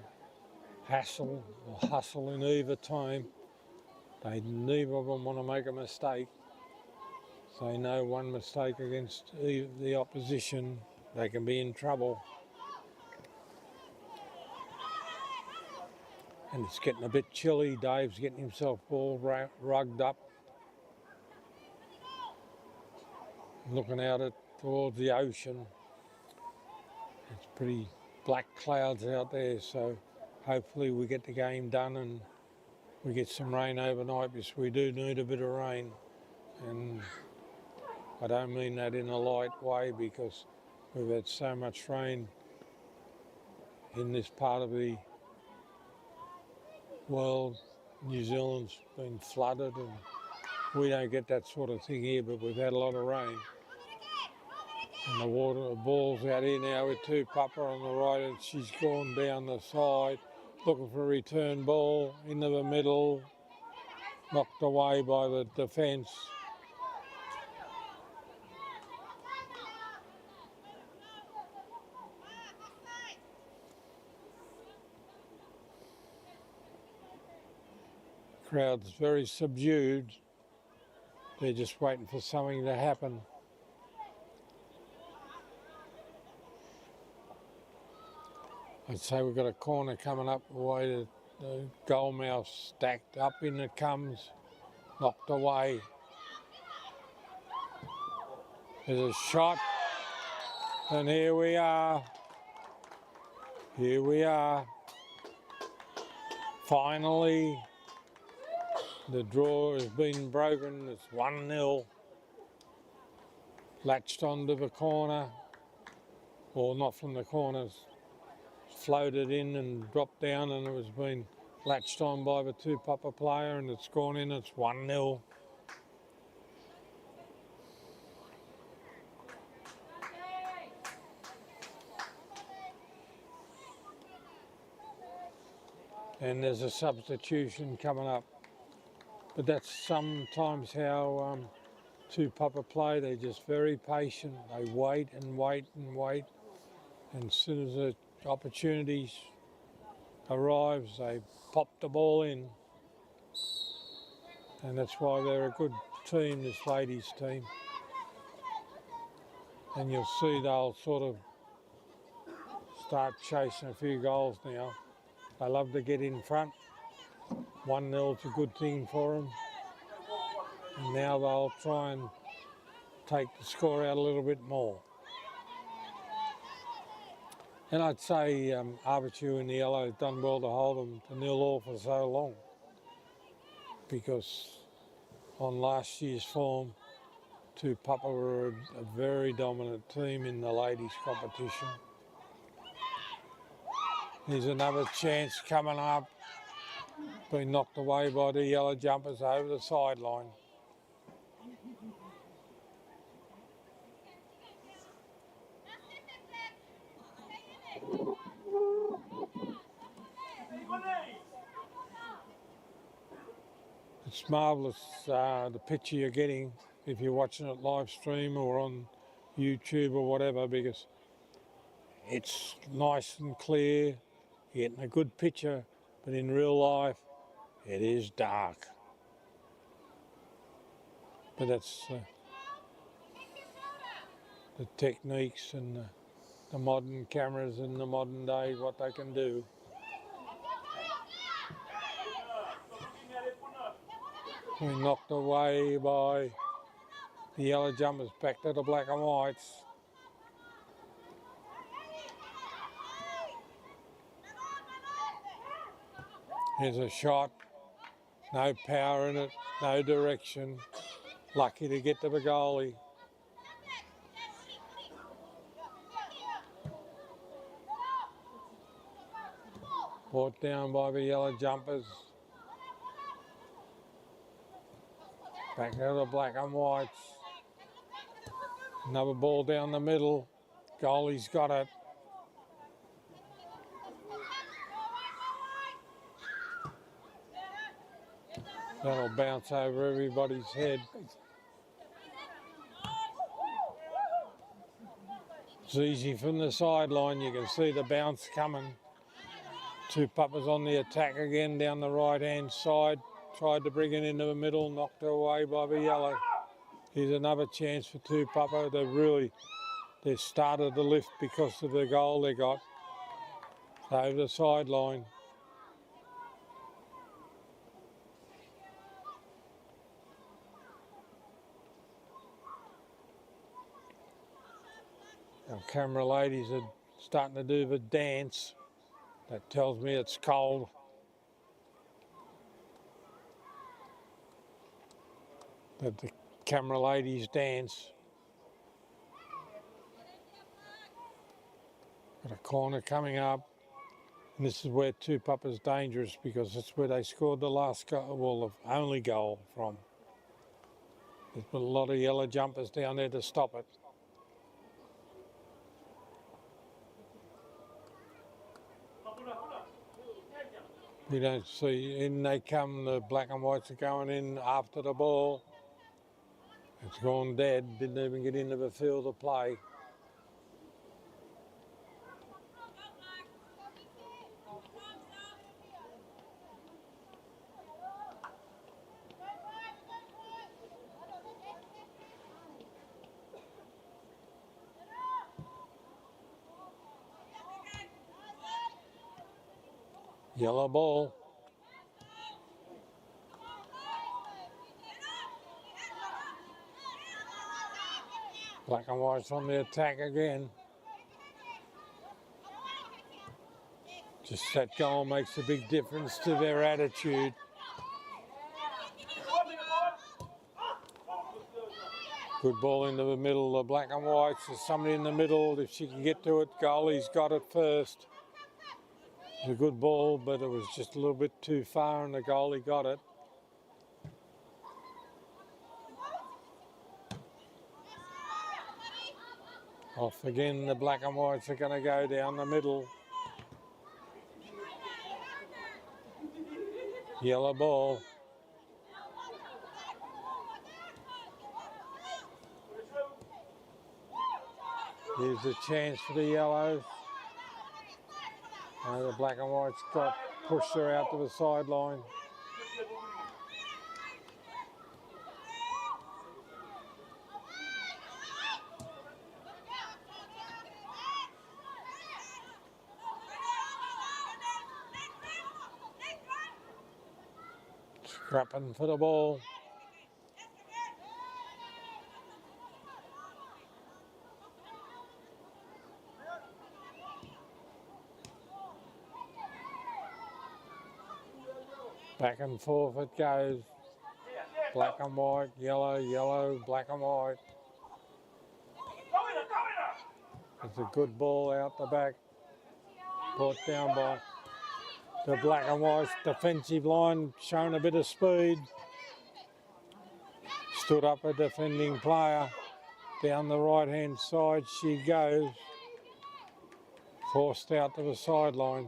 hassle or hustle in either time. Neither of them want to make a mistake. So they know one mistake against the opposition, they can be in trouble. And it's getting a bit chilly. Dave's getting himself all rugged up. Looking out towards the ocean. It's pretty black clouds out there, so hopefully we get the game done and we get some rain overnight because we do need a bit of rain. And I don't mean that in a light way because we've had so much rain in this part of the world. New Zealand's been flooded and we don't get that sort of thing here, but we've had a lot of rain. And the ball's out here now with Tupapa on the right and she's gone down the side looking for a return ball into the middle, knocked away by the defence. Crowd's very subdued. They're just waiting for something to happen. I'd say we've got a corner coming up the way the goal mouth stacked up in it comes, knocked away. There's a shot, and here we are. Here we are. Finally, the draw has been broken. It's 1-0. Latched onto the corner, or not from the corners. Floated in and dropped down and it was being latched on by the Tupapa player and it's gone in, it's 1-0. And there's a substitution coming up. But that's sometimes how Tupapa play, they're just very patient. They wait and wait and wait. And as soon as a opportunities arrives, they pop the ball in. And that's why they're a good team, this ladies team. And you'll see they'll sort of start chasing a few goals now. They love to get in front. 1-0 is a good thing for them. And now they'll try and take the score out a little bit more. And I'd say Avatiu in the yellow has done well to hold them to 0-0 for so long, because on last year's form, Tupapa were a very dominant team in the ladies competition. Here's another chance coming up. Been knocked away by the yellow jumpers over the sideline. It's marvellous, the picture you're getting if you're watching it live stream or on YouTube or whatever, because it's nice and clear, you're getting a good picture, but in real life it is dark. But that's the techniques and the modern cameras in the modern day, what they can do. We're knocked away by the yellow jumpers, back to the black and whites. Here's a shot, no power in it, no direction. Lucky to get to the goalie. Brought down by the yellow jumpers. Back to the black and whites. Another ball down the middle. Goalie's got it. That'll bounce over everybody's head. It's easy from the sideline, you can see the bounce coming. Tupapa's on the attack again down the right-hand side. Tried to bring it into the middle, knocked her away by the yellow. Here's another chance for Tupapa. They started to lift because of the goal they got over the sideline. Our camera ladies are starting to do the dance. That tells me it's cold. But the camera ladies dance. Got a corner coming up. And this is where Tupapa's dangerous, because it's where they scored the last goal, well, the only goal from. There's been a lot of yellow jumpers down there to stop it. You don't see, in they come, the black and whites are going in after the ball. It's gone dead, didn't even get into the field of play. Yellow ball. Black and white's on the attack again. Just that goal makes a big difference to their attitude. Good ball into the middle, the black and whites. There's somebody in the middle. If she can get to it, goalie's got it first. It was a good ball, but it was just a little bit too far and the goalie got it. Off again, the black and whites are going to go down the middle. Yellow ball. Here's a chance for the yellows. The black and white's got pushed her out to the sideline. Scrapping for the ball. Back and forth it goes. Black and white, yellow, yellow, black and white. It's a good ball out the back. Brought down by the black and white defensive line, showing a bit of speed. Stood up a defending player. Down the right hand side she goes. Forced out to the sideline.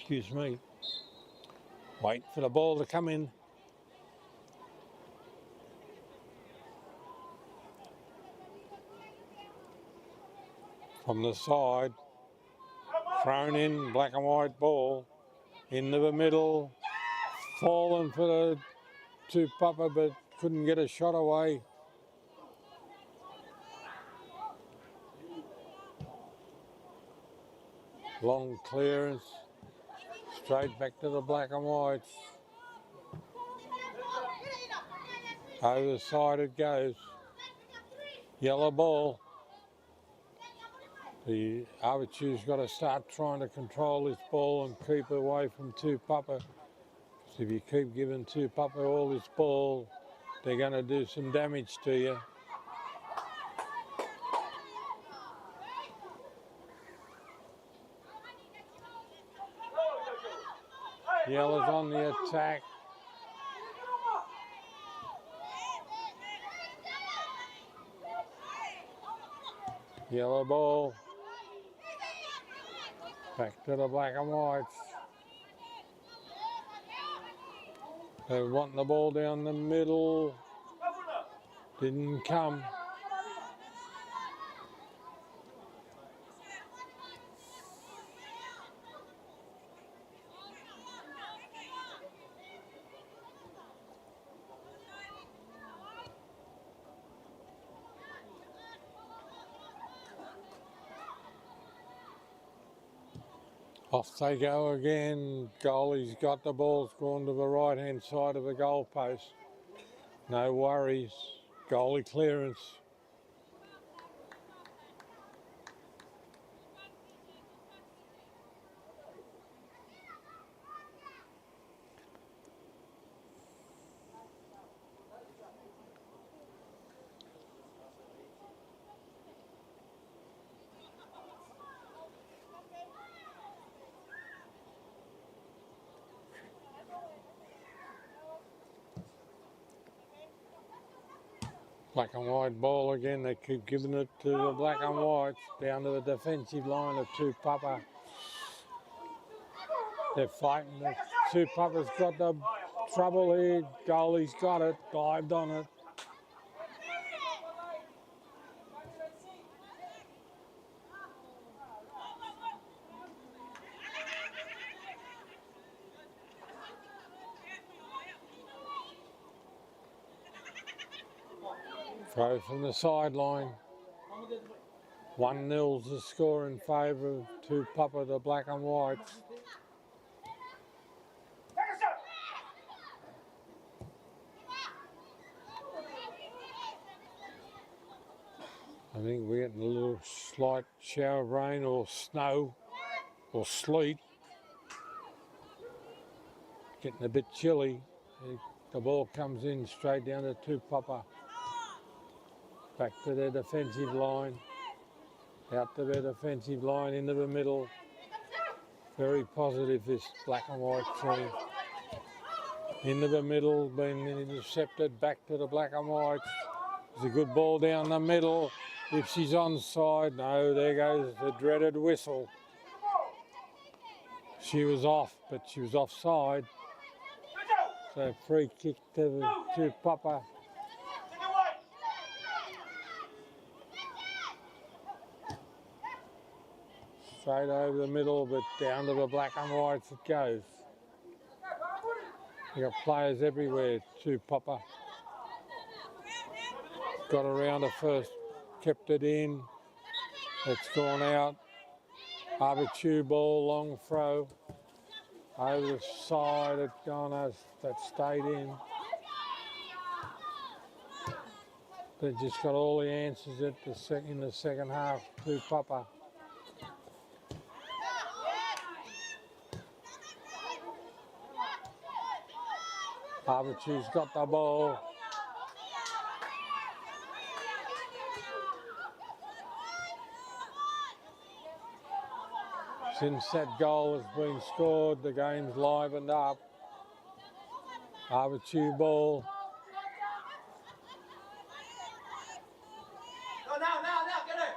Excuse me. Wait for the ball to come in. From the side, thrown in, black and white ball, into the middle, fallen for the Tupapa but couldn't get a shot away. Long clearance, straight back to the black and whites. Over the side it goes. Yellow ball. The Avatiu's got to start trying to control this ball and keep away from Tupapa. So if you keep giving Tupapa all this ball, they're going to do some damage to you. Yellow's on the attack. Yellow ball. Back to the black and whites. They want the ball down the middle. Didn't come. Off they go again. Goalie's got the ball. It's gone to the right hand side of the goal post. No worries. Goalie clearance. Black and white ball again. They keep giving it to the black and whites down to the defensive line of Tupapa. They're fighting. The Tupapa's got the trouble here. Goalie's got it. Dived on it. Throw from the sideline. 1-0's the score in favour of Tupapa, the black and whites. I think we're getting a little slight shower of rain or snow or sleet. Getting a bit chilly. The ball comes in straight down to Tupapa. Back to their defensive line. Out to their defensive line, into the middle. Very positive, this black and white team. Into the middle, being intercepted, back to the black and whites. There's a good ball down the middle. if she's onside. No, there goes the dreaded whistle. She was off, but she was offside. So free kick to Tupapa. Straight over the middle, but down to the black and whites it goes. You got players everywhere. Tupapa got around it first, kept it in. It's gone out. Avatiu ball, long throw. Over the side, it gone as that stayed in. They just got all the answers in the second half. Tupapa. Avatiu's got the ball. Since that goal has been scored, the game's livened up. Avatiu ball.
Go now, get it!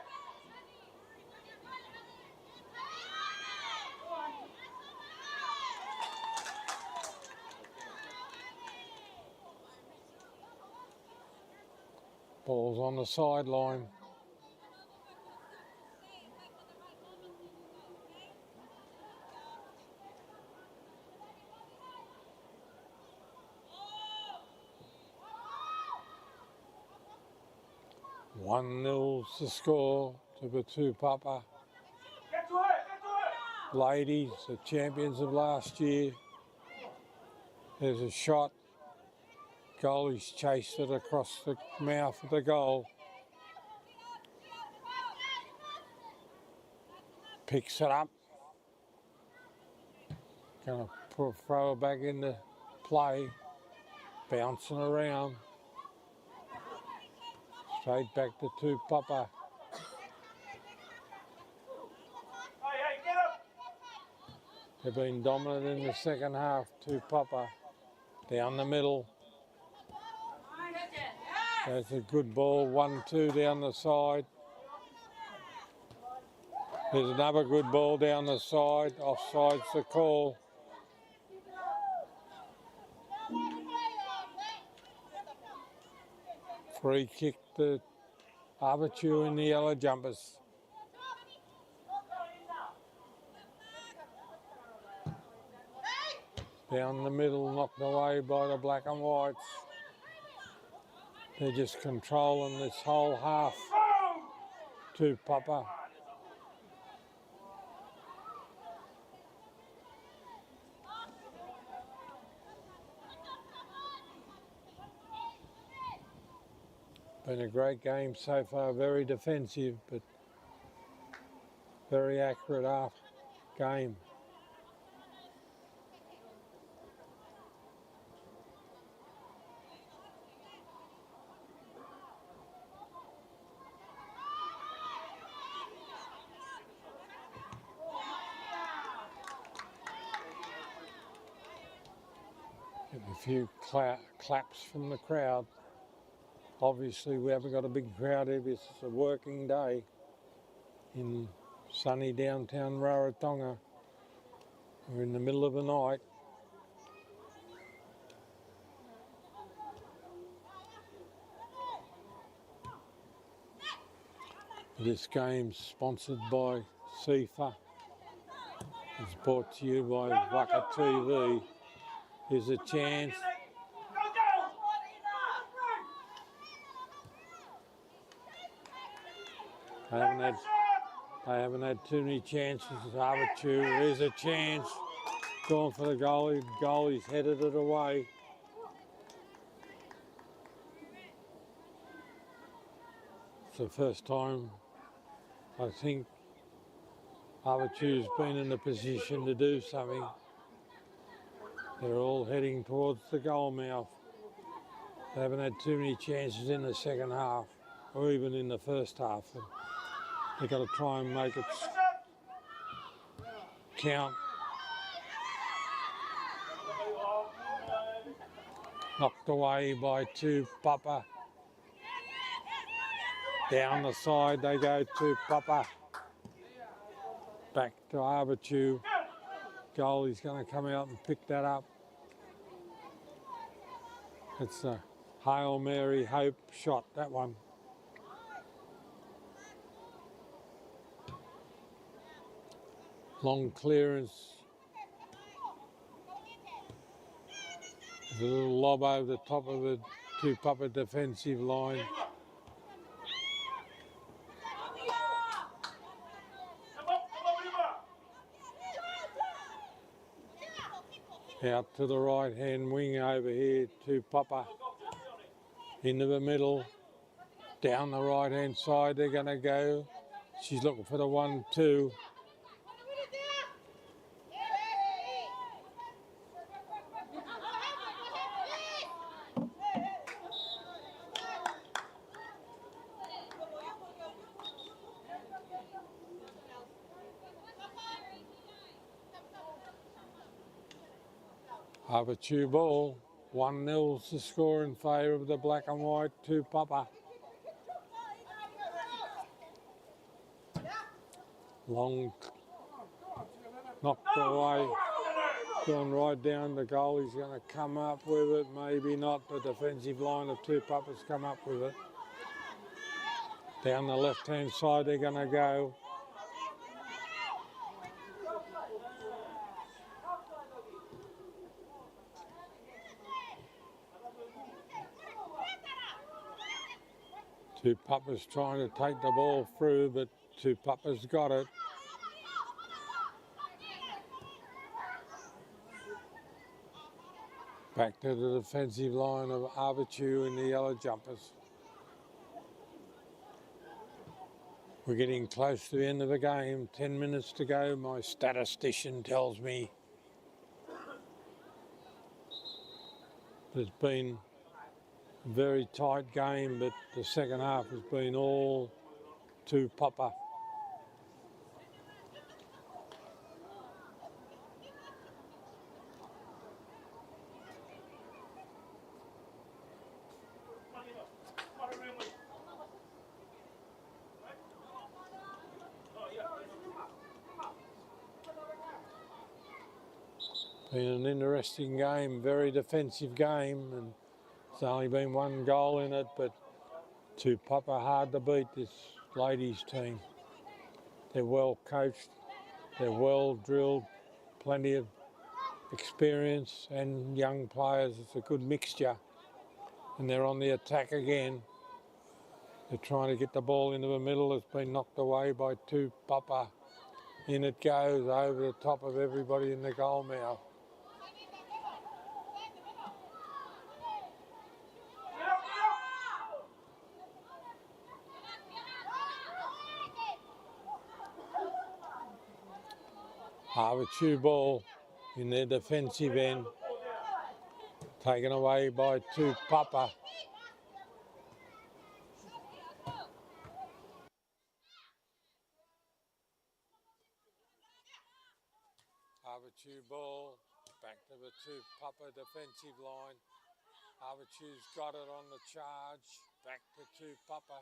Ball's on the sideline. One nil's the score to the Tupapa.
Get to it!
Ladies, the champions of last year. There's a shot. Goalie's chased it across the mouth of the goal. Picks it up. Gonna throw it back into play. Bouncing around. Straight back to Tupapa.
Hey, get up!
They've been dominant in the second half. Tupapa down the middle. That's a good ball. 1-2 down the side. There's another good ball down the side. Offside's the call. Free kick to Avatiu in the yellow jumpers. Down the middle, knocked away by the black and whites. They're just controlling this whole half. Tupapa. Been a great game so far, very defensive, but very accurate half game. Get a few claps from the crowd. Obviously we haven't got a big crowd here because it's a working day in sunny downtown Rarotonga. We're in the middle of the night. This game's sponsored by CIFA. It's brought to you by Waka TV. Here's a chance. They haven't had too many chances. Avatiu, there's a chance. Going for the goalie. Goalie's headed it away. It's the first time I think Avatiu's been in a position to do something. They're all heading towards the goal mouth. They haven't had too many chances in the second half, or even in the first half. They've got to try and make it count. Knocked away by Tupapa. Down the side they go to Tupapa. Back to Avatiu. Goalie's going to come out and pick that up. It's a Hail Mary Hope shot, that one. Long clearance. There's a little lob over the top of the Tupapa defensive line. Out to the right hand wing over here to Tupapa. Into the middle. Down the right hand side they're going to go. She's looking for the 1-2. Avatiu ball, 1-0's the score in favour of the black and white Tupapa. Long knocked away, gone right down the goal. He's going to come up with it, maybe not. The defensive line of Tupapa's come up with it. Down the left hand side they're going to go. Tupapa's trying to take the ball through, but Tupapa's got it. Back to the defensive line of Avatiu in the yellow jumpers. We're getting close to the end of the game. 10 minutes to go, my statistician tells me. It's been a very tight game, but the second half has been all Tupapa. Been an interesting game, very defensive game, and it's only been one goal in it, but Tupapa hard to beat this ladies team. They're well coached, they're well drilled, plenty of experience and young players. It's a good mixture, and they're on the attack again. They're trying to get the ball into the middle. It's been knocked away by Tupapa. In it goes over the top of everybody in the goal mouth. Avatiu ball in their defensive end, taken away by Tupapa. Avatiu ball, back to the Tupapa defensive line. Avatiu's got it on the charge, back to Tupapa.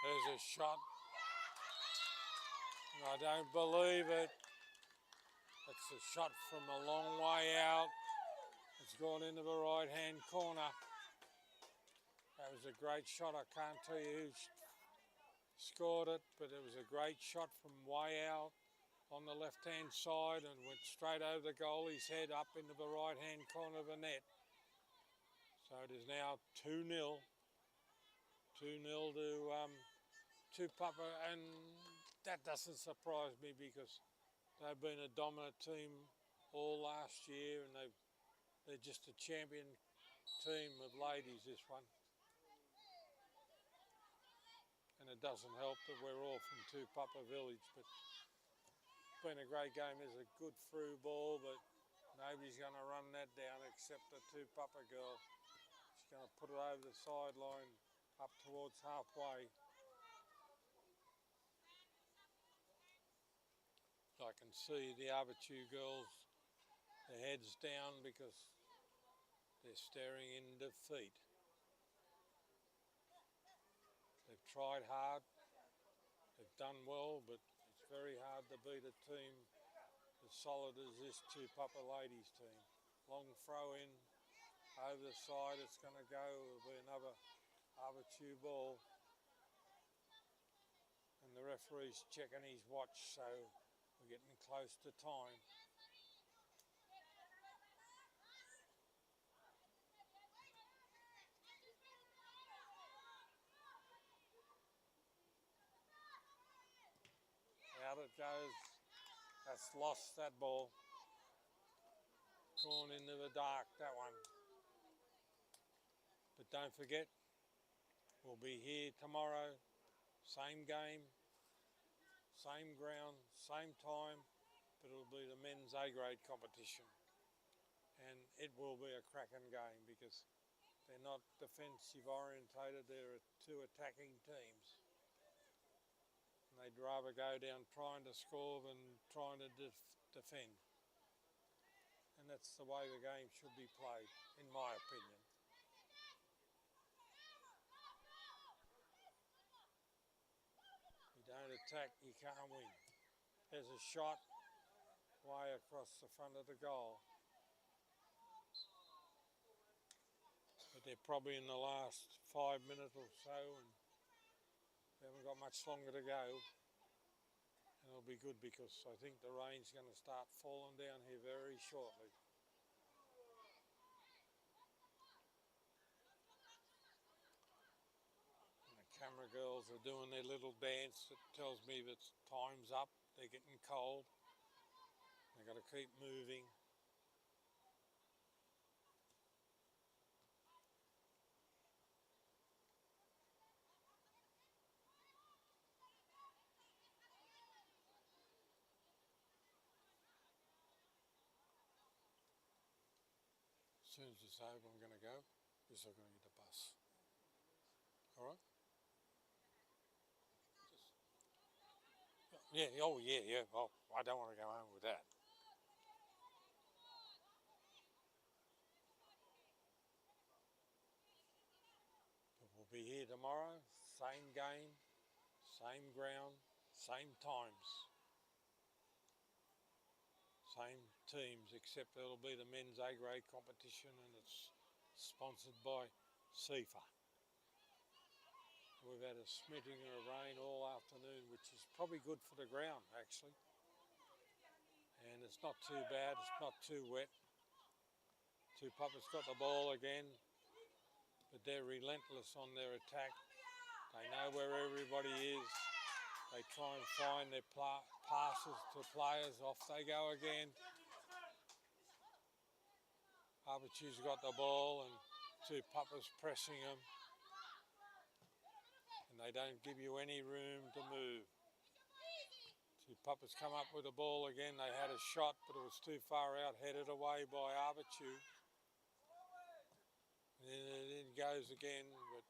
There's a shot. I don't believe it. It's a shot from a long way out. It's gone into the right-hand corner. That was a great shot. I can't tell you who scored it, but it was a great shot from way out on the left-hand side and went straight over the goalie's head up into the right-hand corner of the net. So it is now 2-0. 2-0 to Tupapa, and that doesn't surprise me because they've been a dominant team all last year, and they're just a champion team of ladies, this one. And it doesn't help that we're all from Tupapa village, but it's been a great game. There's a good through ball, but nobody's going to run that down except the Tupapa girl. She's going to put it over the sideline up towards halfway. I can see the Avatiu girls, their heads down because they're staring in defeat. They've tried hard, they've done well, but it's very hard to beat a team as solid as this Tupapa ladies team. Long throw in, over the side it's going to go, it'll be another Avatiu ball. And the referee's checking his watch, so we're getting close to time. Out it goes. That's lost, that ball. Gone into the dark, that one. But don't forget, we'll be here tomorrow. Same game, same ground, same time. But it'll be the men's A-grade competition. And it will be a cracking game because they're not defensive orientated, they're two attacking teams. And they'd rather go down trying to score than trying to defend. And that's the way the game should be played, in my opinion. You don't attack, you can't win. There's a shot way across the front of the goal. But they're probably in the last 5 minutes or so and they haven't got much longer to go. And it'll be good because I think the rain's going to start falling down here very shortly. And the camera girls are doing their little dance that tells me that time's up, they're getting cold. They've got to keep moving. As soon as it's over, I'm going to go because I'm going to get a bus. All right? Yeah, oh yeah. Oh, I don't want to go home with that. But we'll be here tomorrow, same game, same ground, same times. Same teams, except it'll be the men's A-grade competition and it's sponsored by CIFA. We've had a smitting of rain all afternoon, which is probably good for the ground, actually. And it's not too bad, it's not too wet. Tupapa's got the ball again, but they're relentless on their attack. They know where everybody is. They try and find their passes to players. Off they go again. Avatiu's got the ball and Tupapa's pressing them. And they don't give you any room to move. Tupapa's come up with the ball again. They had a shot, but it was too far out, headed away by Avatiu. And then it goes again, but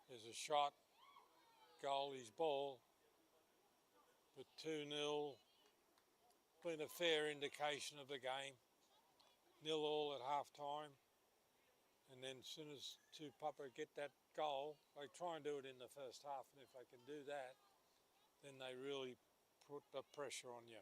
there's a shot, goalie's ball, but 2-0, been a fair indication of the game. 0-0 at half time, and then as soon as Tupapa get that goal, they try and do it in the first half, and if they can do that, then they really put the pressure on you.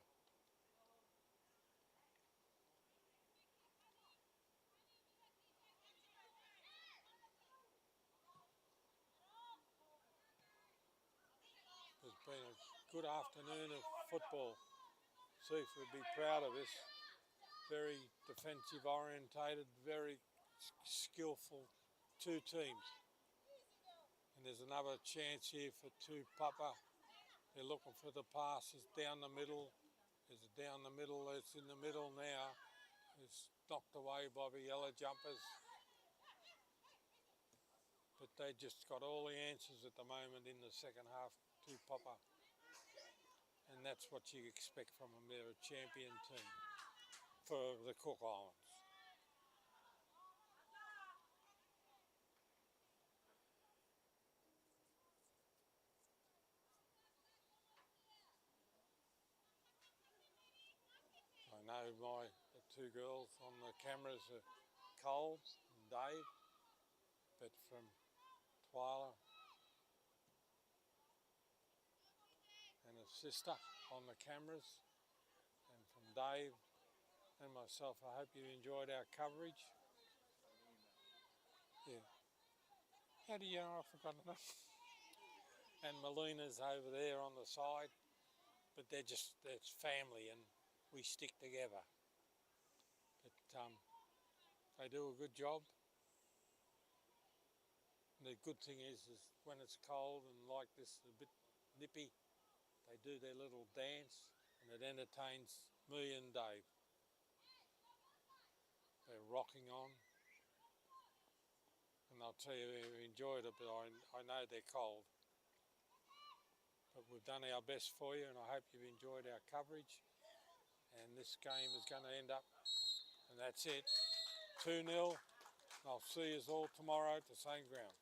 It's been a good afternoon of football. CIFA would be proud of this. Very defensive orientated, very skillful two teams. And there's another chance here for Tupapa. They're looking for the passes down the middle. Is it down the middle? It's in the middle now. It's knocked away by the yellow jumpers. But they just got all the answers at the moment in the second half, Tupapa. and that's what you expect from them. They're a champion team for the Cook Islands. I know the two girls on the cameras are Cole and Dave, but from Twyla and his sister on the cameras, and from Dave and myself, I hope you enjoyed our coverage. Yeah. How do you know? I've forgotten enough. And Melina's over there on the side, but it's family and we stick together. But they do a good job. And the good thing is when it's cold and like this, a bit nippy, they do their little dance and it entertains me and Dave. They're rocking on. And I'll tell you, we enjoyed it, but I know they're cold. But we've done our best for you, and I hope you've enjoyed our coverage. And this game is going to end up, and that's it, 2-0. I'll see you all tomorrow at the same ground.